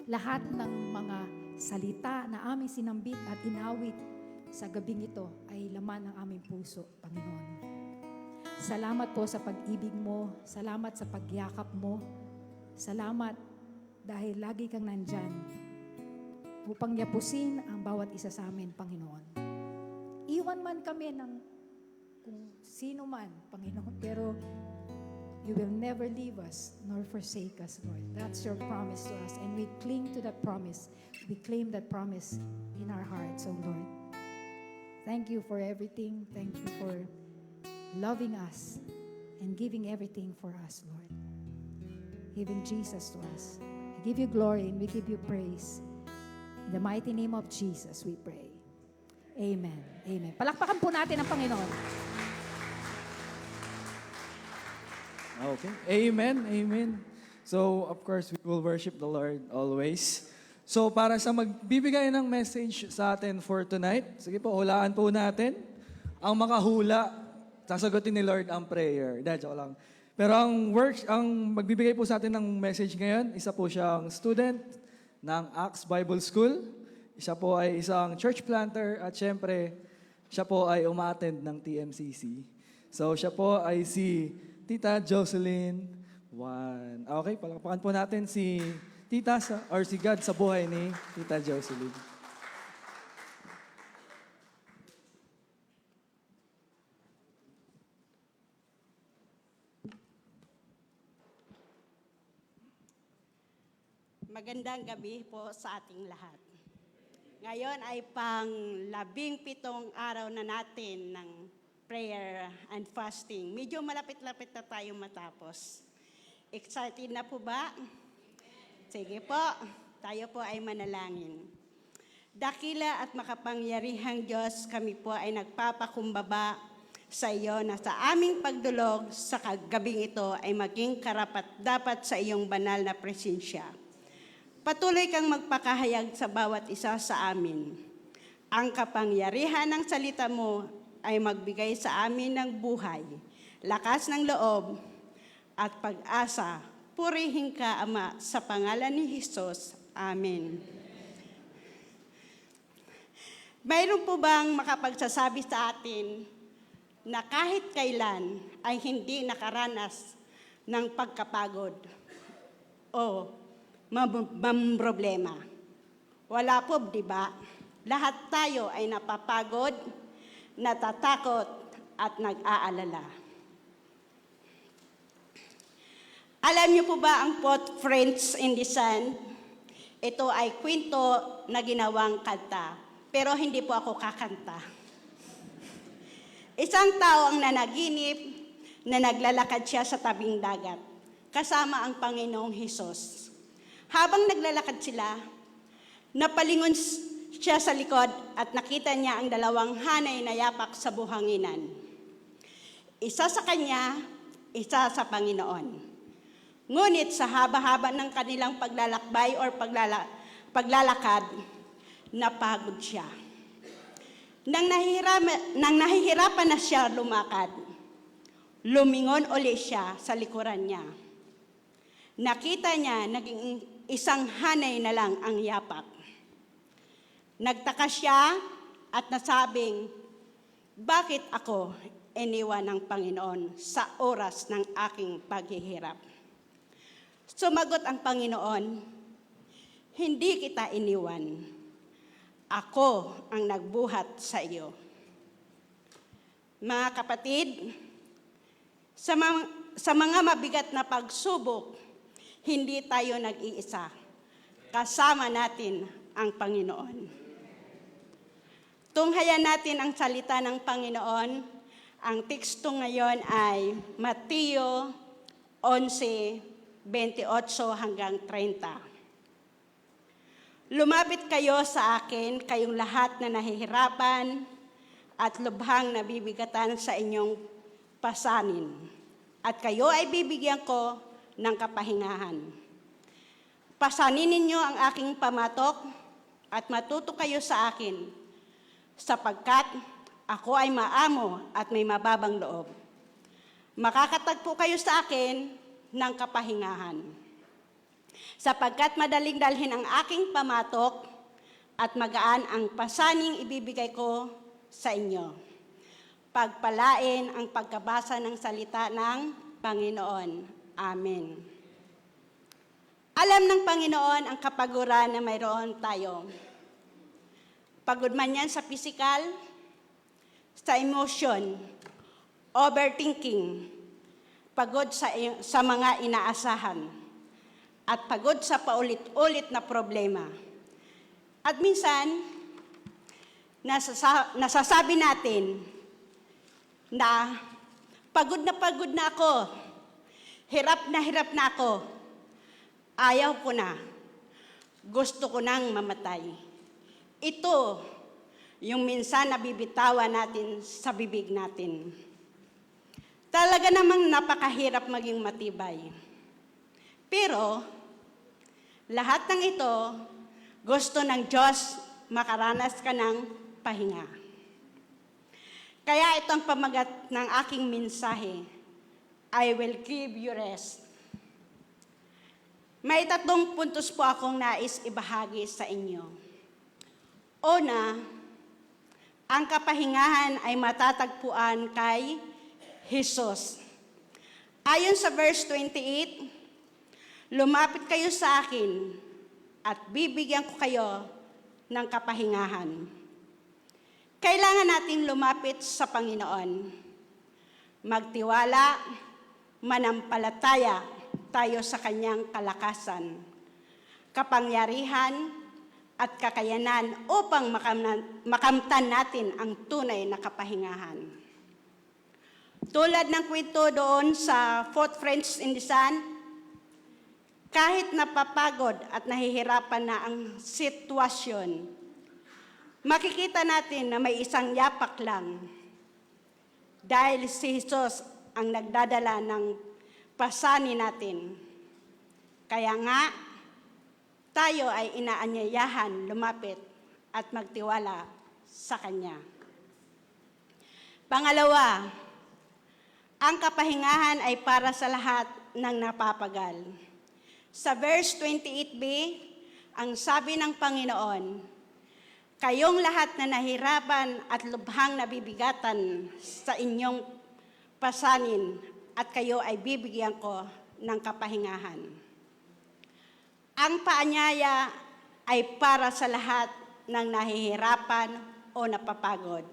Lahat ng mga salita na aming sinambit at inawit sa gabing ito ay laman ng aming puso, Panginoon. Salamat po sa pag-ibig mo. Salamat sa pagyakap mo. Salamat dahil lagi kang nandyan upang yapusin ang bawat isa sa amin, Panginoon. Iwan man kami ng kung sino man, Panginoon, pero you will never leave us nor forsake us, Lord. That's your promise to us, and we cling to that promise. We claim that promise in our hearts, oh Lord. Thank you for everything. Thank you for loving us and giving everything for us, Lord. Giving Jesus to us. We give you glory and we give you praise. In the mighty name of Jesus, we pray. Amen. Amen. Palakpakan po natin ang Panginoon. Okay. Amen. Amen. So, of course, we will worship the Lord always. So, para sa magbibigay ng message sa atin for tonight, sige po, hulaan po natin. Ang makahula, sasagutin ni Lord ang prayer. Joke lang. Pero ang magbibigay po sa atin ng message ngayon, isa po siyang student ng Acts Bible School. Isa po ay isang church planter at syempre, siya po ay umattend ng TMCC. So, siya po ay si Tita Jocelyn. Okay, palakpakan po natin si Tita si God sa buhay ni Tita Jocelyn. Magandang gabi po sa ating lahat. Ngayon ay pang 17 araw na natin ng prayer and fasting. Medyo malapit-lapit na tayo matapos. Excited na po ba? Sige po, tayo po ay manalangin. Dakila at makapangyarihang Diyos, kami po ay nagpapakumbaba sa iyo na sa aming pagdulog sa gabing ito ay maging karapat-dapat sa iyong banal na presensya. Patuloy kang magpakahayag sa bawat isa sa amin. Ang kapangyarihan ng salita mo ay magbigay sa amin ng buhay, lakas ng loob, at pag-asa. Purihin ka, Ama, sa pangalan ni Jesus. Amen. Mayroon po bang makapagsasabi sa atin na kahit kailan ay hindi nakaranas ng pagkapagod o problema? Wala po, di ba? Lahat tayo ay napapagod, natatakot, at nag-aalala. Alam niyo po ba ang Foot Prints in the Sand? Ito ay kwento na ginawang kanta, pero hindi po ako kakanta. Isang tao ang nanaginip na naglalakad siya sa tabing dagat, kasama ang Panginoong Hesus. Habang naglalakad sila, napalingon siya sa likod at nakita niya ang dalawang hanay na yapak sa buhanginan. Isa sa kanya, isa sa Panginoon. Ngunit sa haba-haba ng kanilang paglalakbay or paglalakad, napagod siya. Nang nahihirapan na siya lumakad, lumingon uli siya sa likuran niya. Nakita niya naging isang hanay na lang ang yapak. Nagtaka siya at nasabing, bakit ako iniwan ng Panginoon sa oras ng aking paghihirap? Sumagot ang Panginoon, hindi kita iniwan. Ako ang nagbuhat sa iyo. Mga kapatid, sa mga mabigat na pagsubok, hindi tayo nag-iisa. Kasama natin ang Panginoon. Tunghayan natin ang salita ng Panginoon. Ang teksto ngayon ay Mateo 11:28 hanggang 30. Lumapit kayo sa akin, kayong lahat na nahihirapan at lubhang nabibigatan sa inyong pasanin. At kayo ay bibigyan ko ng kapahingahan. Pasanin ninyo ang aking pamatok at matuto kayo sa akin, sapagkat ako ay maamo at may mababang loob. Makakatagpo kayo sa akin ng kapahingahan. Sapagkat madaling dalhin ang aking pamatok at magaan ang pasaning ibibigay ko sa inyo. Pagpalain ang pagkabasa ng salita ng Panginoon. Amen. Alam ng Panginoon ang kapaguran na mayroon tayo. Pagod man yan sa physical, sa emotion, overthinking, pagod sa mga inaasahan, at pagod sa paulit-ulit na problema. At minsan, nasasabi natin na pagod na ako, hirap na ako, ayaw ko na, gusto ko nang mamatay. Ito yung minsan na bibitawan natin sa bibig natin. Talaga namang napakahirap maging matibay. Pero, lahat ng ito, gusto ng Diyos makaranas ka ng pahinga. Kaya ito ang pamagat ng aking mensahe, I will give you rest. May 3 puntos po akong nais ibahagi sa inyo. Una, ang kapahingahan ay matatagpuan kay Jesus. Ayon sa verse 28, lumapit kayo sa akin at bibigyan ko kayo ng kapahingahan. Kailangan nating lumapit sa Panginoon. Magtiwala, manampalataya tayo sa Kanyang kalakasan, kapangyarihan at kakayanan upang makamtan natin ang tunay na kapahingahan. Tulad ng kwento doon sa Footprints in the Sand, kahit napapagod at nahihirapan na ang sitwasyon, makikita natin na may isang yapak lang. Dahil si Jesus ang nagdadala ng pasanin natin. Kaya nga, tayo ay inaanyayahan lumapit at magtiwala sa Kanya. Pangalawa, Ang kapahingahan ay para sa lahat ng napapagal. Sa verse 28b, ang sabi ng Panginoon, kayong lahat na nahirapan at lubhang nabibigatan sa inyong pasanin at kayo ay bibigyan ko ng kapahingahan. Ang paanyaya ay para sa lahat ng nahihirapan o napapagod.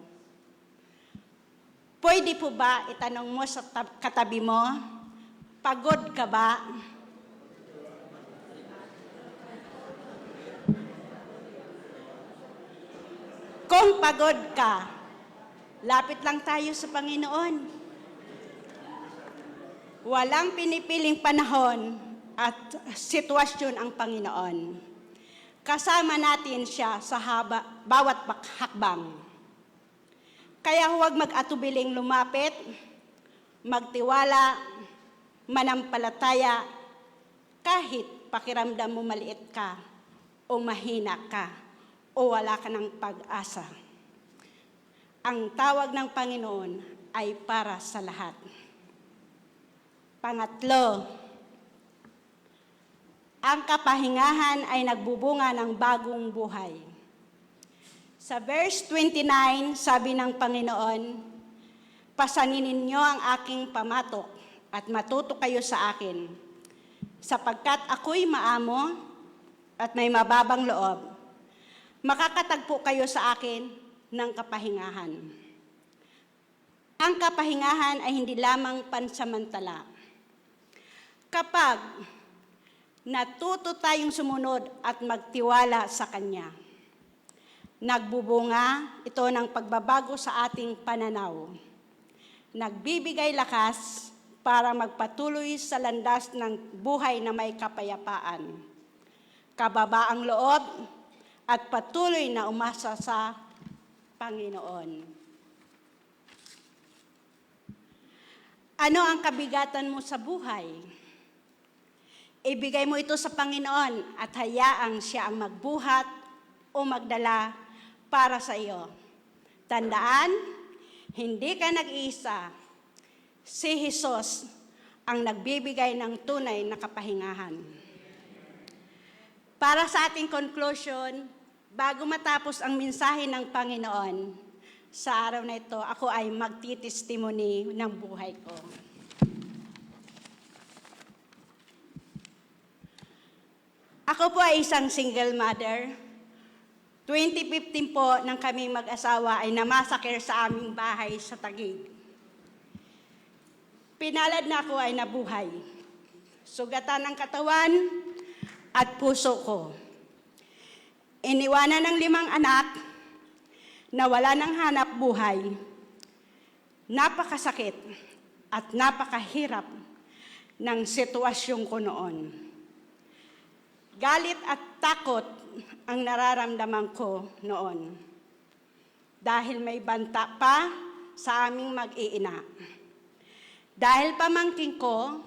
Pwede po ba itanong mo sa katabi mo, pagod ka ba? Kung pagod ka, lapit lang tayo sa Panginoon. Walang pinipiling panahon at sitwasyon ang Panginoon. Kasama natin siya sa bawat hakbang. Kaya huwag mag-atubiling lumapit, magtiwala, manampalataya, kahit pakiramdam mo maliit ka o mahina ka o wala ka ng pag-asa. Ang tawag ng Panginoon ay para sa lahat. Pangatlo, ang kapahingahan ay nagbubunga ng bagong buhay. Sa verse 29, sabi ng Panginoon, pasaninin niyo ang aking pamatok at matuto kayo sa akin, sapagkat ako'y maamo at may mababang loob. Makakatagpo kayo sa akin ng kapahingahan. Ang kapahingahan ay hindi lamang pansamantala. Kapag natuto tayong sumunod at magtiwala sa Kanya, nagbubunga ito ng pagbabago sa ating pananaw. Nagbibigay lakas para magpatuloy sa landas ng buhay na may kapayapaan, kababaang loob, at patuloy na umasa sa Panginoon. Ano ang kabigatan mo sa buhay? Ibigay mo ito sa Panginoon at hayaang siya ang magbuhat o magdala para sa iyo. Tandaan, hindi ka nag-iisa. Si Jesus ang nagbibigay ng tunay na kapahingahan. Para sa ating conclusion, bago matapos ang mensahe ng Panginoon, sa araw na ito, ako ay magtitestimony ng buhay ko. Ako po ay isang single mother. 2015 po nang kami mag-asawa ay namasakir sa aming bahay sa Taguig. Pinalad na ako ay nabuhay. Sugatan ng katawan at puso ko. Iniwanan ng 5 anak na wala ng hanap buhay. Napakasakit at napakahirap ng sitwasyon ko noon. Galit at takot ang nararamdaman ko noon. Dahil may banta pa sa aming mag-iina. Dahil pamangkin ko,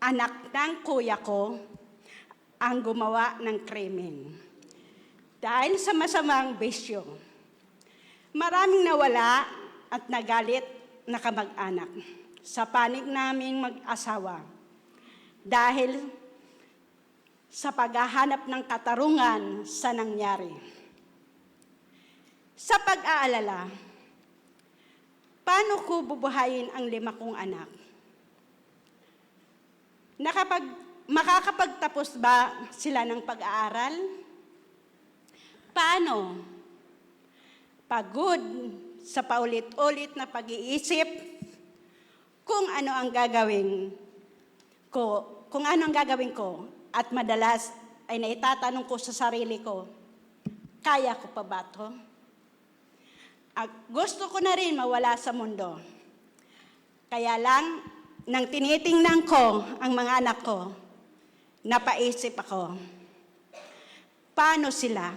anak ng kuya ko, ang gumawa ng krimen. Dahil sa masamang bisyo. Maraming nawala at nagalit na kamag-anak sa panig naming mag-asawa. Dahil sa paghahanap ng katarungan sa nangyari. Sa pag-aalala, paano ko bubuhayin ang 5 kong anak? Makakapagtapos ba sila ng pag-aaral? Paano? Pagod sa paulit-ulit na pag-iisip kung ano ang gagawin ko, at madalas ay naitatanong ko sa sarili ko, kaya ko pa ba ito? Gusto ko na rin mawala sa mundo. Kaya lang, nang tinitingnan ko ang mga anak ko, napaisip ako, paano sila?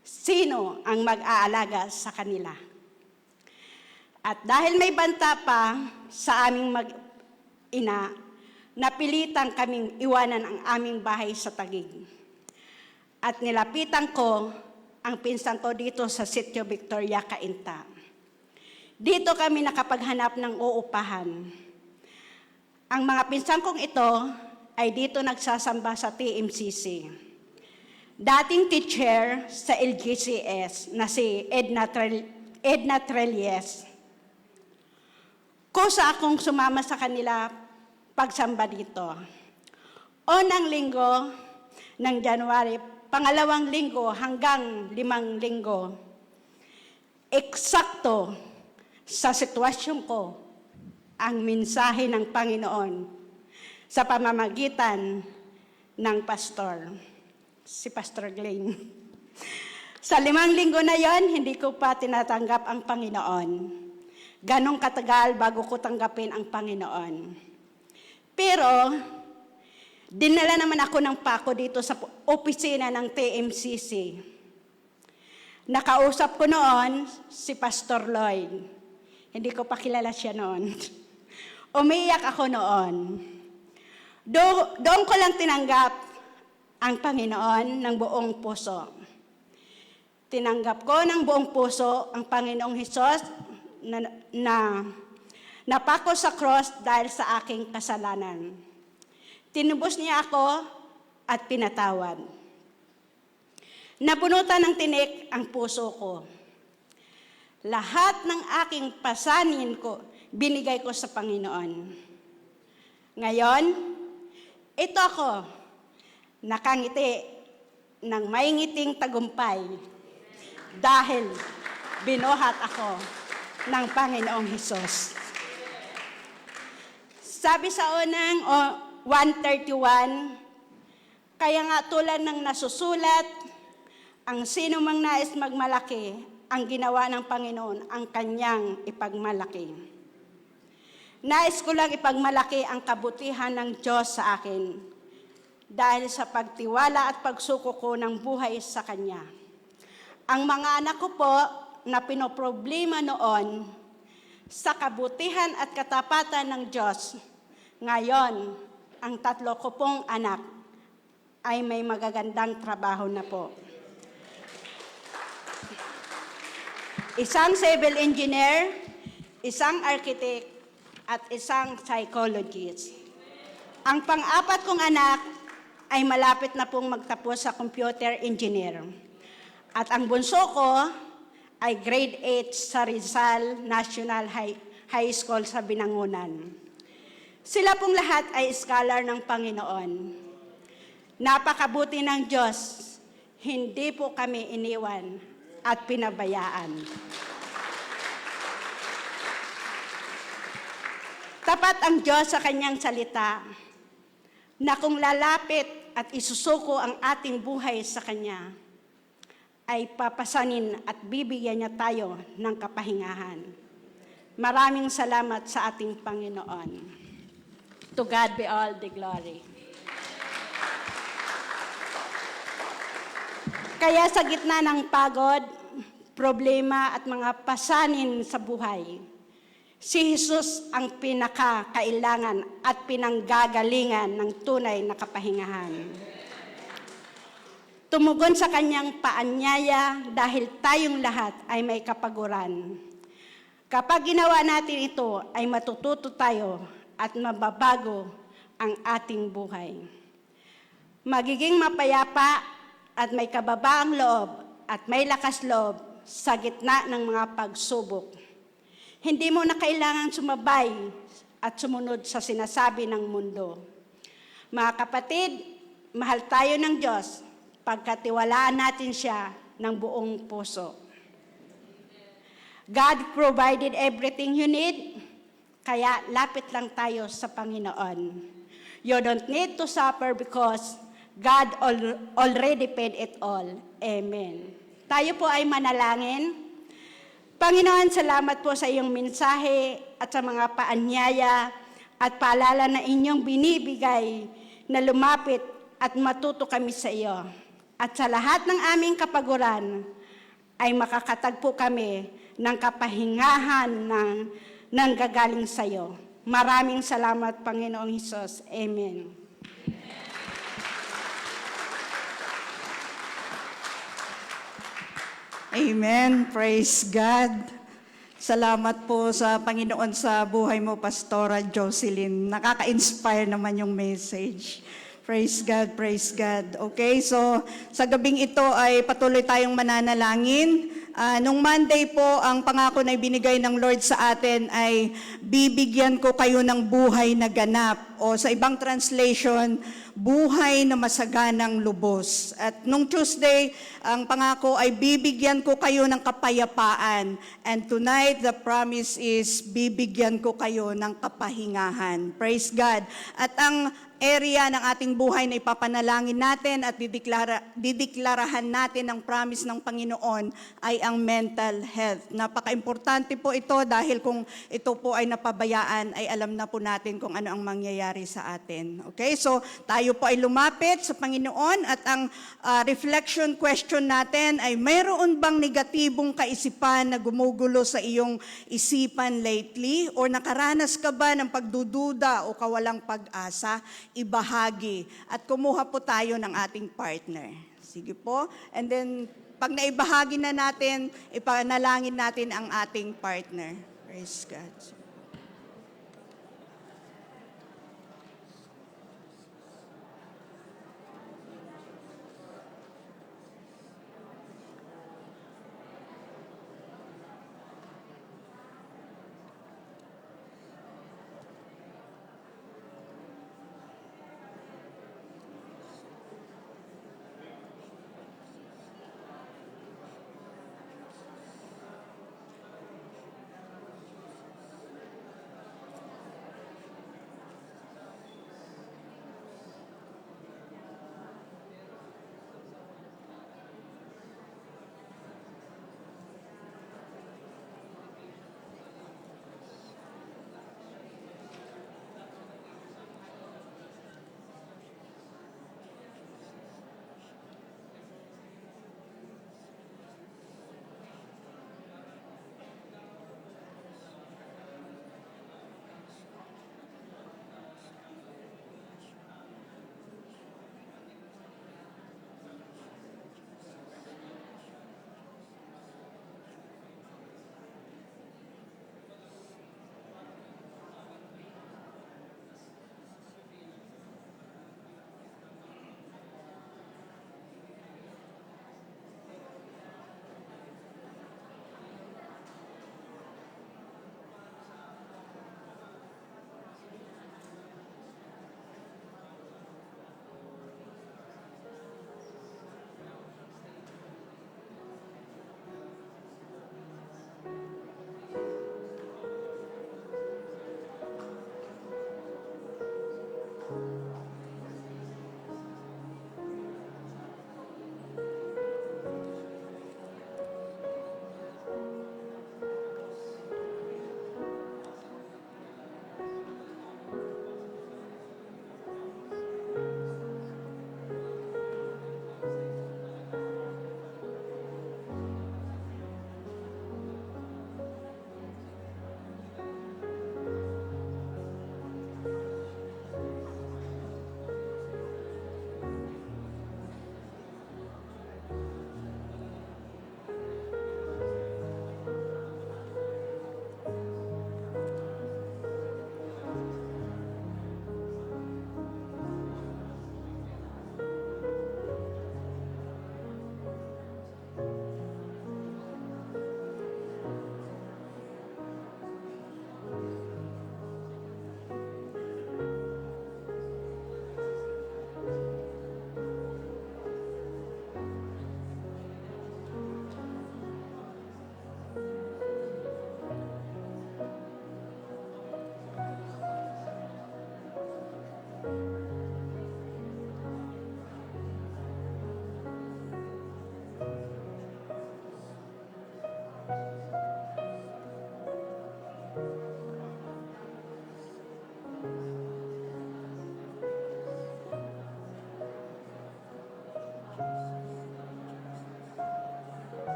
Sino ang mag-aalaga sa kanila? At dahil may banta pa sa aming mag-ina, napilitan kaming iwanan ang aming bahay sa Taguig. At nilapitan ko ang pinsan ko dito sa Sitio Victoria, Cainta. Dito kami nakapaghanap ng uupahan. Ang mga pinsan kong ito ay dito nagsasamba sa TMCC. Dating teacher sa LGCS na si Edna Trelies. Kusa akong sumama sa kanila pagsamba dito. Unang linggo ng January, pangalawang linggo hanggang 5 linggo, eksakto sa sitwasyon ko ang mensahe ng Panginoon sa pamamagitan ng pastor, si Pastor Glenn. Sa 5 linggo na yon, hindi ko pa tinatanggap ang Panginoon. Ganong katagal bago ko tanggapin ang Panginoon. Pero, dinala naman ako ng pako dito sa opisina ng TMCC. Nakausap ko noon si Pastor Lloyd. Hindi ko pa kilala siya noon. Umiyak ako noon. Doon ko lang tinanggap ang Panginoon ng buong puso. Tinanggap ko ng buong puso ang Panginoong Hesus na napako sa cross dahil sa aking kasalanan. Tinubos niya ako at pinatawad. Napunutan ng tinik ang puso ko. Lahat ng aking pasanin ko, binigay ko sa Panginoon. Ngayon, ito ako, nakangiti ng may ngiting tagumpay dahil binuhat ako ng Panginoong Hesus. Sabi sa unang 131, kaya nga tulad ng nasusulat, ang sino mang nais magmalaki, ang ginawa ng Panginoon, ang kanyang ipagmalaki. Nais ko lang ipagmalaki ang kabutihan ng Diyos sa akin dahil sa pagtiwala at pagsuko ko ng buhay sa Kanya. Ang mga anak ko po na pinoproblema noon sa kabutihan at katapatan ng Diyos, ngayon, ang 3 ko pong anak ay may magagandang trabaho na po. Isang civil engineer, isang architect, at isang psychologist. Ang pang-4 kong anak ay malapit na pong magtapos sa computer engineer. At ang bunso ko ay grade 8 sa Rizal National High School sa Binangonan. Sila pong lahat ay scholar ng Panginoon. Napakabuti ng Diyos, hindi po kami iniwan at pinabayaan. Tapat ang Diyos sa kanyang salita na kung lalapit at isusuko ang ating buhay sa Kanya, ay papasanin at bibigyan niya tayo ng kapahingahan. Maraming salamat sa ating Panginoon. To God be all the glory. Kaya sa gitna ng pagod, problema at mga pasanin sa buhay, si Jesus ang pinakakailangan at pinanggagalingan ng tunay na kapahingahan. Tumugon sa kanyang paanyaya dahil tayong lahat ay may kapaguran. Kapag ginawa natin ito, ay matututo tayo at mababago ang ating buhay. Magiging mapayapa at may kababaang loob at may lakas loob sa gitna ng mga pagsubok. Hindi mo na kailangan sumabay at sumunod sa sinasabi ng mundo. Mga kapatid, mahal tayo ng Diyos pagkatiwalaan natin siya ng buong puso. God provided everything you need, kaya lapit lang tayo sa Panginoon. You don't need to suffer because God already paid it all. Amen. Tayo po ay manalangin. Panginoon, salamat po sa iyong mensahe at sa mga paanyaya at paalala na inyong binibigay na lumapit at matuto kami sa iyo. At sa lahat ng aming kapaguran ay makakatagpo kami ng kapahingahan ng gagaling sa iyo. Maraming salamat, Panginoong Hesus. Amen. Amen. Praise God. Salamat po sa Panginoon sa buhay mo, Pastora Jocelyn. Nakaka-inspire naman yung message. Praise God, praise God. Okay, so sa gabing ito ay patuloy tayong mananalangin. Nung Monday po, ang pangako na ibinigay ng Lord sa atin ay bibigyan ko kayo ng buhay na ganap. O sa ibang translation, buhay na masaganang lubos. At nung Tuesday, ang pangako ay bibigyan ko kayo ng kapayapaan. And tonight, the promise is bibigyan ko kayo ng kapahingahan. Praise God. At ang area ng ating buhay na ipapanalangin natin at dideklarahan natin ang promise ng Panginoon ay ang mental health. Napaka-importante po ito dahil kung ito po ay napabayaan, ay alam na po natin kung ano ang mangyayari sa atin. Okay, so tayo po ay lumapit sa Panginoon at ang reflection question natin ay mayroon bang negatibong kaisipan na gumugulo sa iyong isipan lately? Or nakaranas ka ba ng pagdududa o kawalang pag-asa? Ibahagi at kumuha po tayo ng ating partner. Sige po. And then, pag naibahagi na natin, ipanalangin natin ang ating partner. Praise God.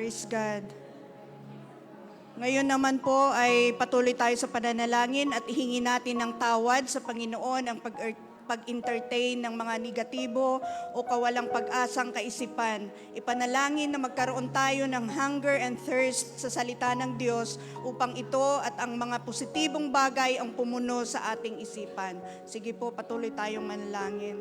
Praise God. Ngayon naman po ay patuloy tayo sa pananalangin at ihingi natin ng tawad sa Panginoon ang pag-entertain ng mga negatibo o kawalang pag-asang kaisipan. Ipanalangin na magkaroon tayo ng hunger and thirst sa salita ng Diyos upang ito at ang mga positibong bagay ang pumuno sa ating isipan. Sige po, patuloy tayong manalangin.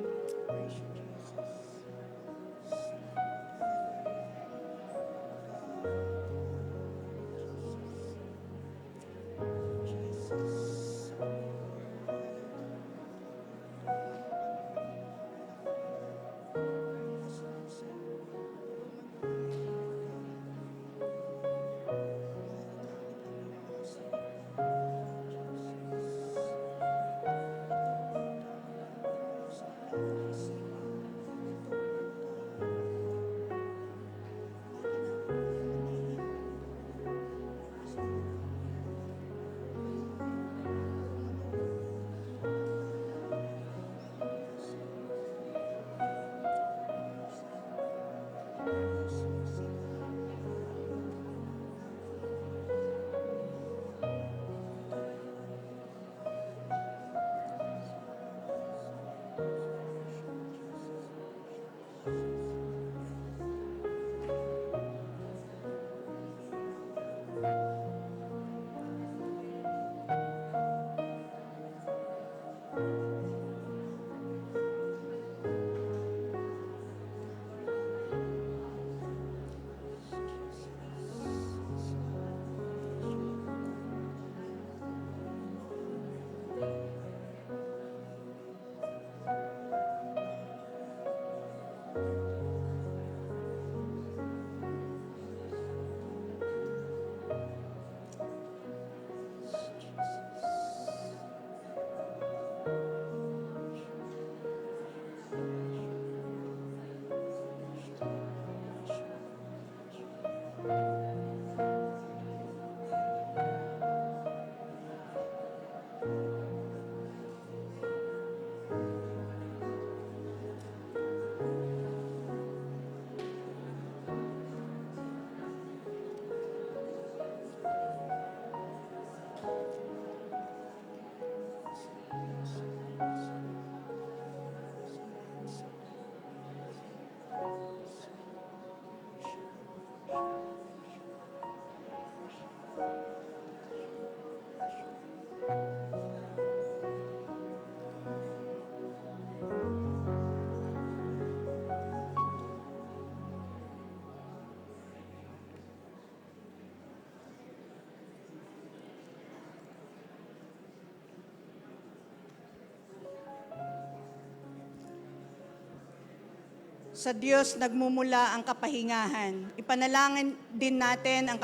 Sa Diyos nagmumula ang kapahingahan. Ipanalangin din natin ang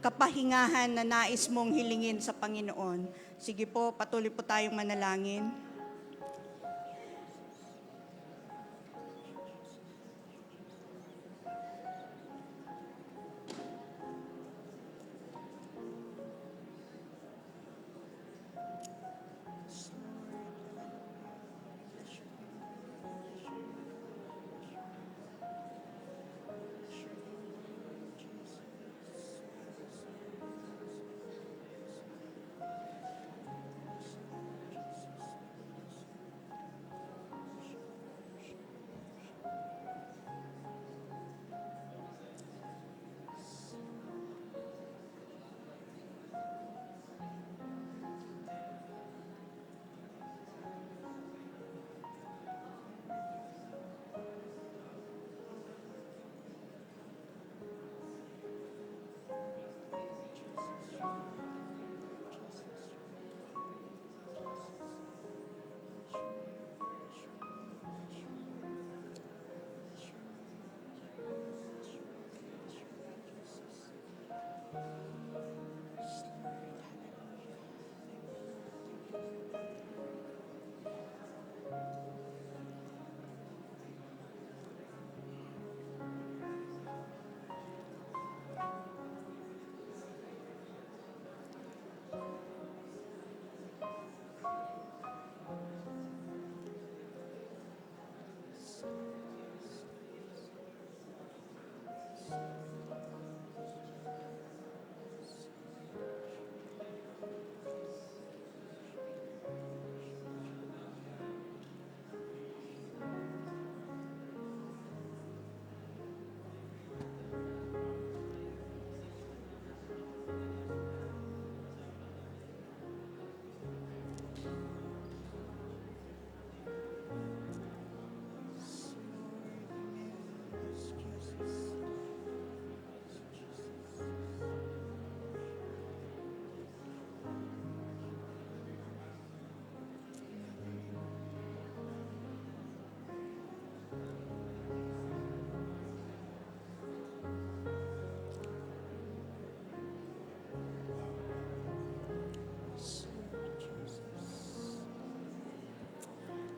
kapahingahan na nais mong hilingin sa Panginoon. Sige po, patuloy po tayong manalangin.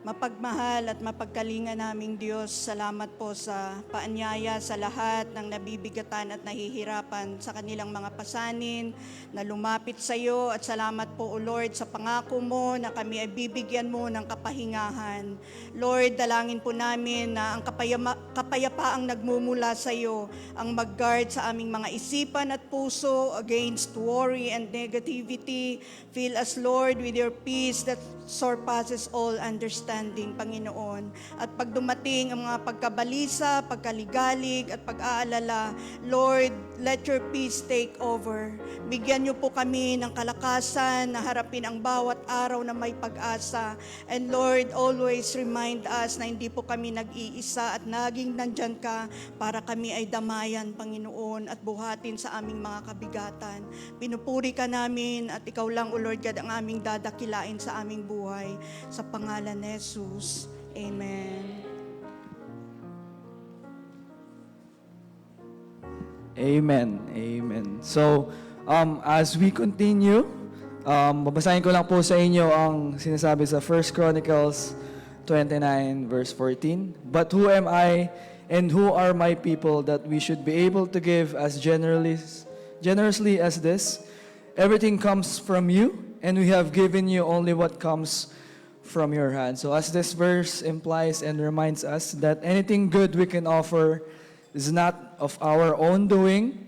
Mapagmahal at mapagkalinga naming Diyos, salamat po sa paanyaya sa lahat ng nabibigatan at nahihirapan sa kanilang mga pasanin na lumapit sa iyo, at salamat po o Lord sa pangako mo na kami ay bibigyan mo ng kapahingahan. Lord, dalangin po namin na ang kapayapaang nagmumula sa iyo ang mag-guard sa aming mga isipan at puso against worry and negativity. Fill us, Lord, with your peace that surpasses all understanding, Panginoon. At pag dumating ang mga pagkabalisa, pagkaligalig at pag-aalala, Lord, let your peace take over. Bigyan niyo po kami ng kalakasan na harapin ang bawat araw na may pag-asa. And Lord, always remind us na hindi po kami nag-iisa at naging nandyan ka para kami ay damayan, Panginoon, at buhatin sa aming mga kabigatan. Pinupuri ka namin at ikaw lang, O Lord God, ang aming dadakilain sa aming buhay. Sa pangalan ni Jesus. Amen. Amen. Amen. So, as we continue, babasahin ko lang po sa inyo ang sinasabi sa 1 Chronicles 29 verse 14. But who am I and who are my people that we should be able to give as generously as this? Everything comes from you, and we have given you only what comes from your hand. So as this verse implies and reminds us that anything good we can offer is not of our own doing,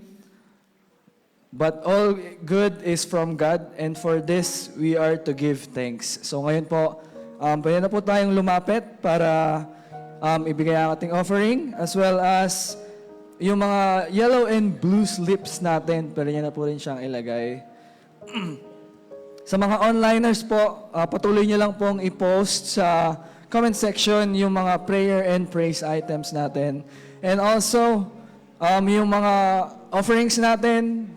but all good is from God, and for this we are to give thanks. So ngayon po, pwede na po tayong lumapit para ibigay ang ating offering, as well as yung mga yellow and blue slips natin, pwede niya na po rin siyang ilagay. Sa mga onliners po, patuloy niyo lang pong i-post sa comment section yung mga prayer and praise items natin. And also, yung mga offerings natin,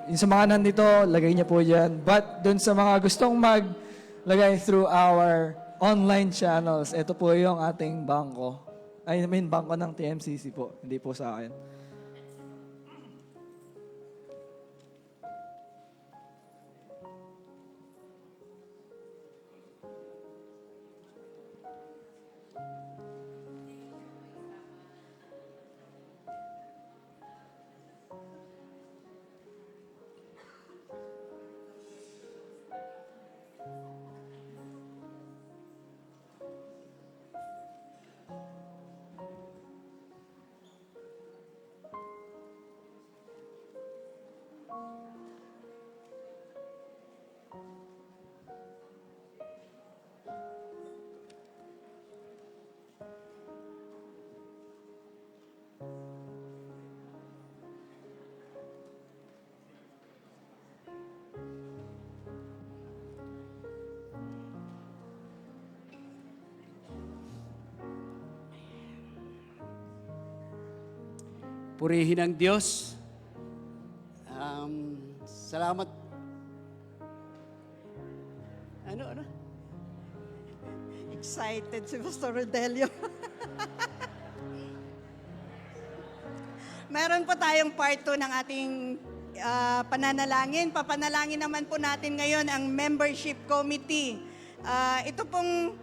yung sa mga nandito, lagay niyo po dyan. But dun sa mga gustong maglagay through our online channels, ito po yung ating bangko. Bangko ng TMCC po, hindi po sa akin. Purihin ang Diyos. Salamat. Ano? Excited si Pastor Rodelio. Meron po tayong part 2 ng ating pananalangin. Papanalangin naman po natin ngayon ang membership committee. Ito pong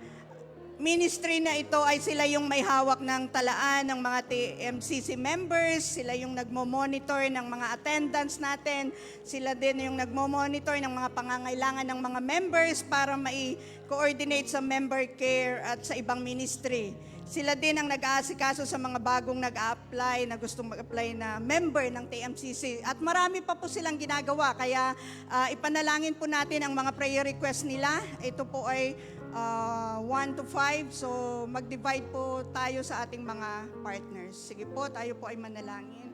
ministry na ito ay sila yung may hawak ng talaan ng mga TMCC members, sila yung nagmo-monitor ng mga attendance natin, sila din yung nagmo-monitor ng mga pangangailangan ng mga members para mai-coordinate sa member care at sa ibang ministry. Sila din ang nag-aasikaso sa mga bagong nag-a-apply, na gustong mag-apply na member ng TMCC. At marami pa po silang ginagawa, kaya ipanalangin po natin ang mga prayer request nila. Ito po ay 1 to 5, so mag-divide po tayo sa ating mga partners. Sige po, tayo po ay manalangin.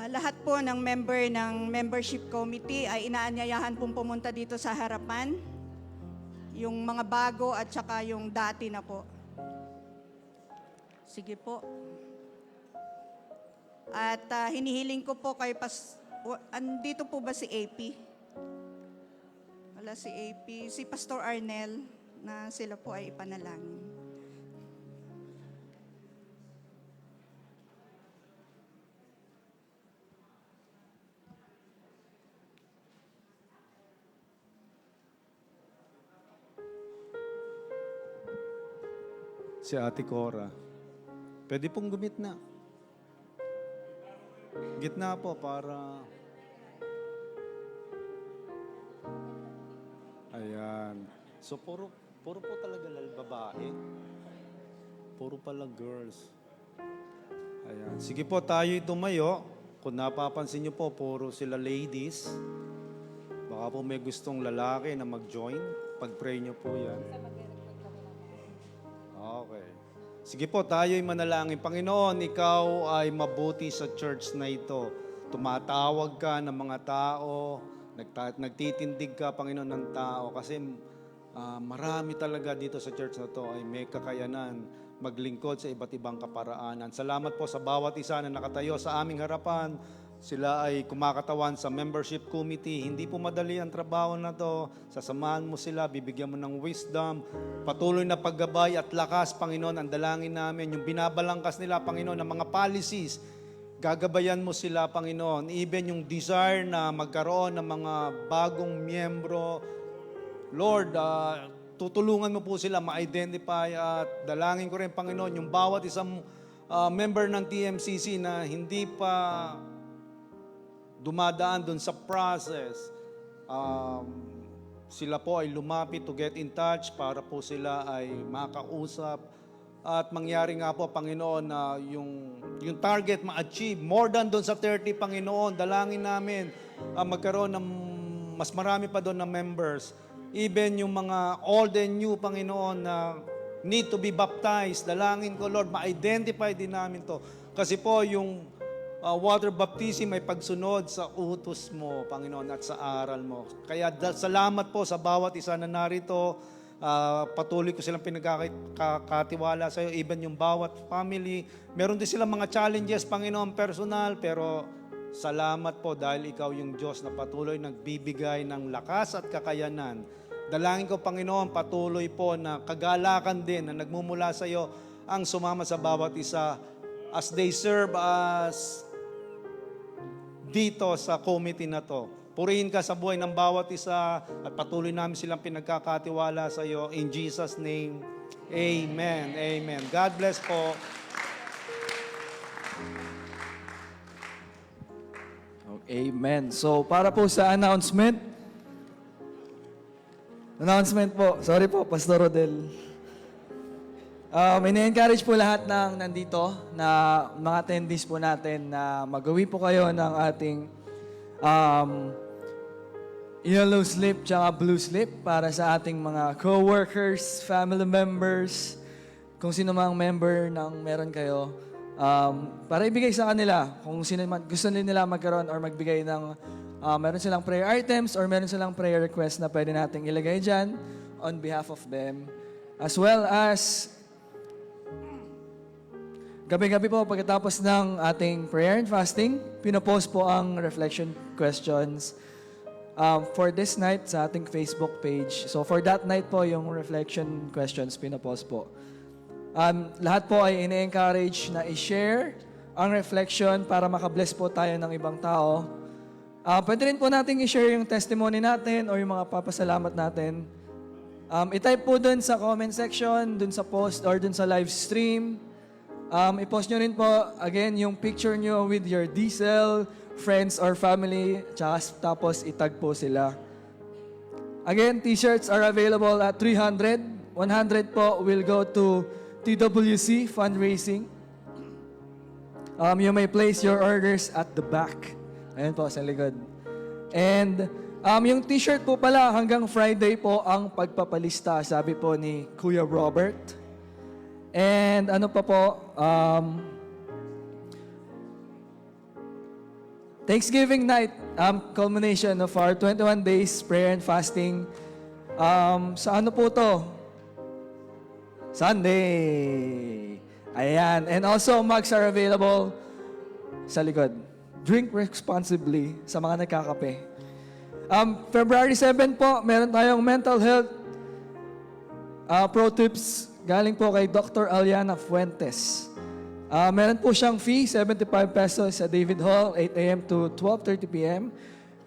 Lahat po ng member ng membership committee ay inaanyayahan pong pumunta dito sa harapan. Yung mga bago at saka yung dati na po. Sige po. At hinihiling ko po kay andito po ba si AP? Wala si AP. Si Pastor Arnel na sila po ay ipanalangin. Si Ate Cora. Pwede pong gitna. Gitna po para... Ayan. So, puro po talaga babae. Puro pala girls. Ayan. Sige po, tayo'y tumayo. Kung napapansin niyo po, puro sila ladies. Baka po may gustong lalaki na mag-join. Pag-pray niyo po yan. Okay. Sige po, tayo'y manalangin. Panginoon, ikaw ay mabuti sa church na ito. Tumatawag ka ng mga tao, nagtitindig ka, Panginoon, ng tao. Kasi marami talaga dito sa church na to ay may kakayanan maglingkod sa iba't ibang kaparaanan. Salamat po sa bawat isa na nakatayo sa aming harapan. Sila ay kumakatawan sa membership committee. Hindi po madali ang trabaho na to. Sasamahan mo sila, bibigyan mo ng wisdom, patuloy na paggabay at lakas, Panginoon. Ang dalangin namin, yung binabalangkas nila, Panginoon, ng mga policies, gagabayan mo sila, Panginoon. Even yung desire na magkaroon ng mga bagong miyembro, Lord, tutulungan mo po sila ma-identify at dalangin ko rin, Panginoon, yung bawat isang member ng TMCC na hindi pa dumadaan dun sa process, sila po ay lumapit to get in touch para po sila ay makausap at mangyari nga po, Panginoon, na yung target ma-achieve more than dun sa 30, Panginoon. Dalangin namin magkaroon ng mas marami pa doon na members. Even yung mga old and new, Panginoon, na need to be baptized. Dalangin ko, Lord, ma-identify din namin to. Kasi po yung water baptism ay pagsunod sa utos mo, Panginoon, at sa aral mo. Kaya salamat po sa bawat isa na narito. Patuloy ko silang pinagkakatiwala sa iyo. Even yung bawat family. Meron din silang mga challenges, Panginoon, personal. Pero salamat po dahil ikaw yung Diyos na patuloy nagbibigay ng lakas at kakayanan. Dalangin ko, Panginoon, patuloy po na kagalakan din na nagmumula sa iyo ang sumama sa bawat isa as they serve as dito sa committee na to. Purihin ka sa buhay ng bawat isa at patuloy namin silang pinagkakatiwala sa iyo. In Jesus' name, amen. Amen. God bless po. Amen. So, para po sa announcement po. Sorry po, Pastor Rodel. Ina-encourage po lahat ng nandito na mga attendees po natin na magawi po kayo ng ating yellow slip tsaka blue slip para sa ating mga co-workers, family members, kung sino mang member ng meron kayo, para ibigay sa kanila kung sino man gusto nila magkaroon or magbigay ng meron silang prayer items or meron silang prayer request na pwede nating ilagay dyan on behalf of them. As well as gabi-gabi po pagkatapos ng ating prayer and fasting, pinopost po ang reflection questions for this night sa ating Facebook page. So for that night po, yung reflection questions pinopost po. Lahat po ay ine-encourage na i-share ang reflection para makabless po tayo ng ibang tao. Pwede rin po natin i-share yung testimony natin o yung mga papasalamat natin. I-type po dun sa comment section, dun sa post or dun sa live stream. I-post nyo rin po, again, yung picture nyo with your diesel, friends or family, tapos itag po sila. Again, t-shirts are available at 300. 100 po will go to TWC fundraising. You may place your orders at the back. Ayan po, sa likod. And yung t-shirt po pala, hanggang Friday po ang pagpapalista, sabi po ni Kuya Robert. And ano pa po, Thanksgiving night, culmination of our 21 days prayer and fasting. Sa ano po to? Sunday. Ayan. And also, mugs are available sa likod. Drink responsibly sa mga nagkakape. February 7 po, meron tayong mental health pro tips galing po kay Dr. Aliana Fuentes. Meron po siyang fee, 75 pesos sa David Hall, 8 a.m. to 12:30 p.m.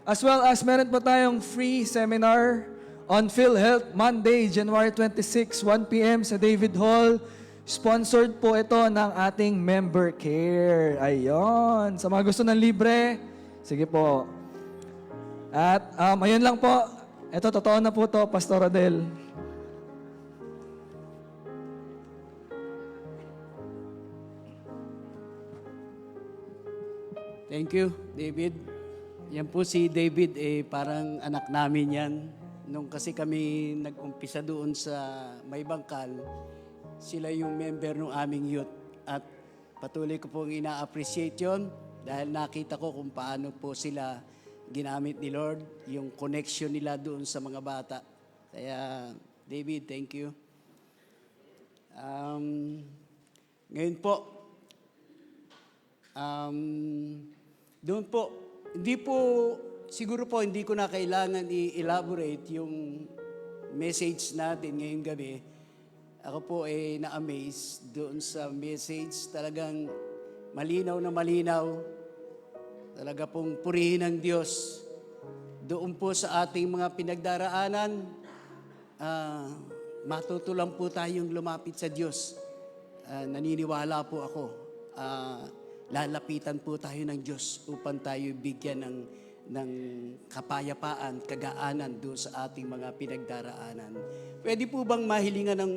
As well as meron po tayong free seminar on PhilHealth Monday, January 26, 1 p.m. sa David Hall. Sponsored po ito ng ating member care. Ayun. Sa mga gusto ng libre, sige po. At ayun lang po. Ito, totoo na po to, Pastor Adel. Thank you, David. Yan po si David, parang anak namin yan. Nung kasi kami nag-umpisa doon sa May Bangkal, sila yung member ng aming youth. At patuloy ko pong ina-appreciate yun dahil nakita ko kung paano po sila ginamit ni Lord, yung connection nila doon sa mga bata. Kaya, David, thank you. Ngayon po, doon po, siguro po hindi ko na kailangan i-elaborate yung message natin ngayong gabi. Ako po ay na-amaze doon sa message. Talagang malinaw na malinaw. Talaga pong purihin ng Diyos. Doon po sa ating mga pinagdaraanan, matutulang po tayong lumapit sa Diyos. Naniniwala po ako. Lalapitan po tayo ng Diyos upang tayo bigyan ng kapayapaan, kagaanan doon sa ating mga pinagdaraanan. Pwede po bang mahilingan ng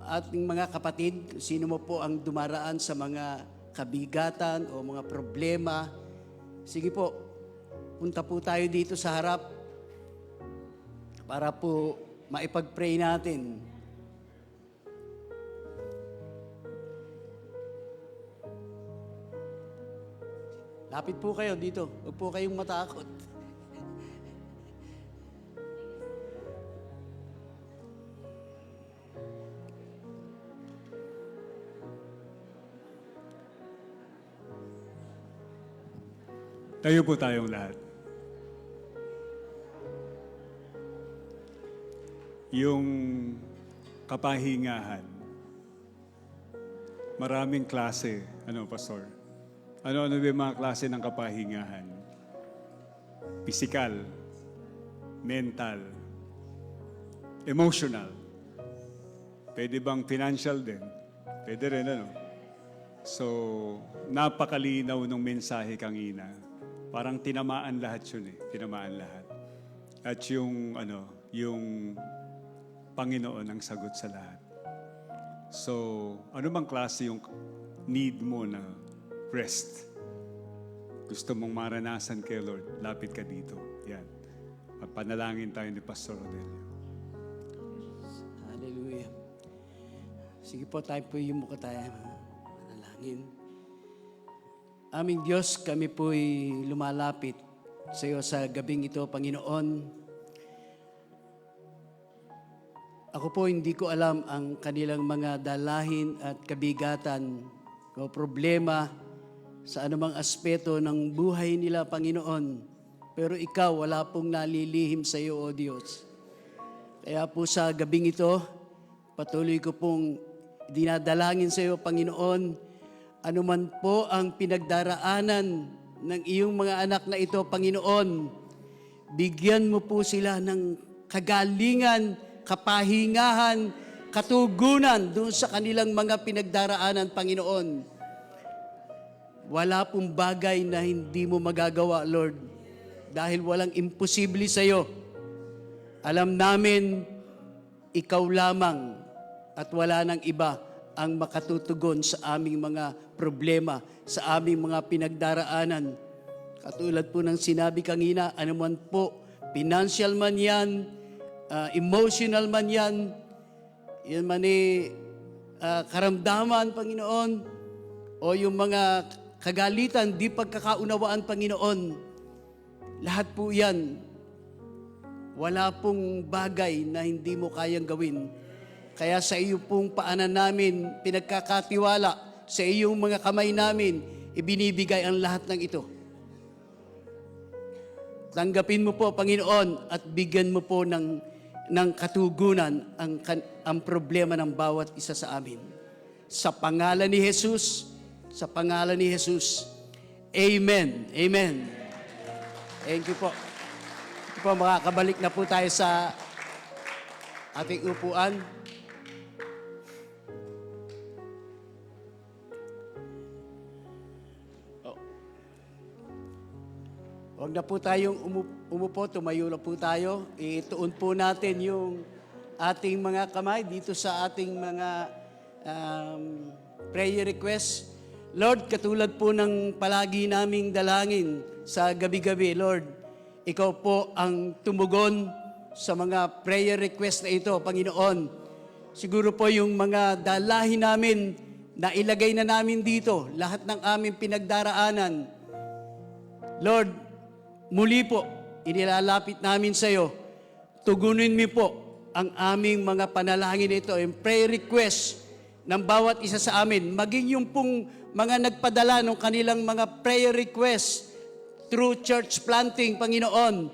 ating mga kapatid, sino mo po ang dumaraan sa mga kabigatan o mga problema? Sige po, punta po tayo dito sa harap para po maipag-pray natin. Lapit po kayo dito. Huwag po kayong matakot. Tayo po tayong lahat. Yung kapahingahan, maraming klase, Pastor? Ano yung mga klase ng kapahingahan? Physical, mental, emotional. Pwede bang financial din? Pwede rin, So, napakalinaw ng mensahe kanina. Parang tinamaan lahat yun Tinamaan lahat. At yung Panginoon ang sagot sa lahat. So, ano bang klase yung need mo na rest? Gusto mong maranasan kay Lord, lapit ka dito. Yan. Panalangin tayo ni Pastor Rodelio. Hallelujah. Sige po, tayo po yung mukha tayo. Manalangin. Aming Diyos, kami po'y lumalapit sa iyo sa gabing ito, Panginoon. Ako po hindi ko alam ang kanilang mga dalahin at kabigatan o problema sa anumang aspeto ng buhay nila, Panginoon. Pero ikaw, wala pong nalilihim sa iyo, O Diyos. Kaya po sa gabing ito, patuloy ko pong dinadalangin sa iyo, Panginoon, anuman po ang pinagdaraanan ng iyong mga anak na ito, Panginoon, bigyan mo po sila ng kagalingan, kapahingahan, katugunan doon sa kanilang mga pinagdaraanan, Panginoon. Wala pong bagay na hindi mo magagawa, Lord, dahil walang imposible sa iyo. Alam namin, ikaw lamang at wala nang iba ang makatutugon sa aming mga problema, sa aming mga pinagdaraanan. Katulad po ng sinabi kanina, anuman po, financial man yan, emotional man yan, karamdaman, Panginoon, o yung mga kagalitan, di pagkakaunawaan, Panginoon. Lahat po yan, wala pong bagay na hindi mo kayang gawin. Kaya sa iyo pong paanan namin, pinagkakatiwala, sa iyong mga kamay namin, ibinibigay ang lahat ng ito. Tanggapin mo po, Panginoon, at bigyan mo po ng katugunan ang problema ng bawat isa sa amin. Sa pangalan ni Jesus, sa pangalan ni Jesus. Amen. Amen. Thank you po. Ito po, makakabalik na po tayo sa ating upuan. Huwag na po tayong umupo, tumayo na po tayo. Ituon po natin yung ating mga kamay dito sa ating mga prayer requests. Lord, katulad po ng palagi naming dalangin sa gabi-gabi, Lord, Ikaw po ang tumugon sa mga prayer request na ito, Panginoon. Siguro po yung mga dalahin namin na ilagay na namin dito, lahat ng aming pinagdaraanan. Lord, muli po, inilalapit namin sa iyo. Tugunin mo po ang aming mga panalangin ito, yung prayer request ng bawat isa sa amin. Maging yung pong mga nagpadala ng kanilang mga prayer request through church planting, Panginoon.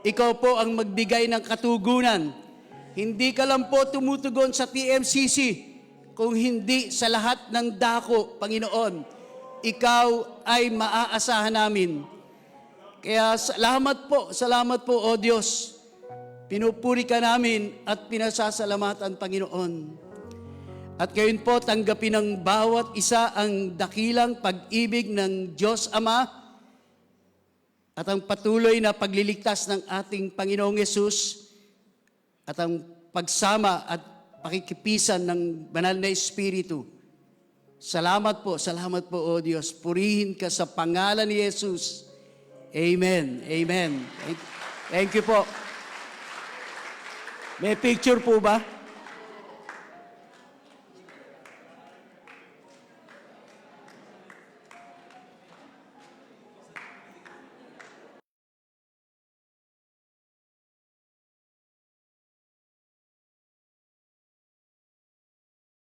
Ikaw po ang magbigay ng katugunan. Hindi ka lang po tumutugon sa TMCC, kung hindi sa lahat ng dako, Panginoon. Ikaw ay maaasahan namin. Kaya salamat po, O Diyos. Pinupuri ka namin at pinasasalamatan, Panginoon. At gayon po, tanggapin ng bawat isa ang dakilang pag-ibig ng Diyos Ama at ang patuloy na pagliligtas ng ating Panginoong Yesus at ang pagsama at pakikipisan ng banal na Espiritu. Salamat po, O Diyos. Purihin ka sa pangalan ni Jesus. Amen. Amen. Thank you po. May picture po ba?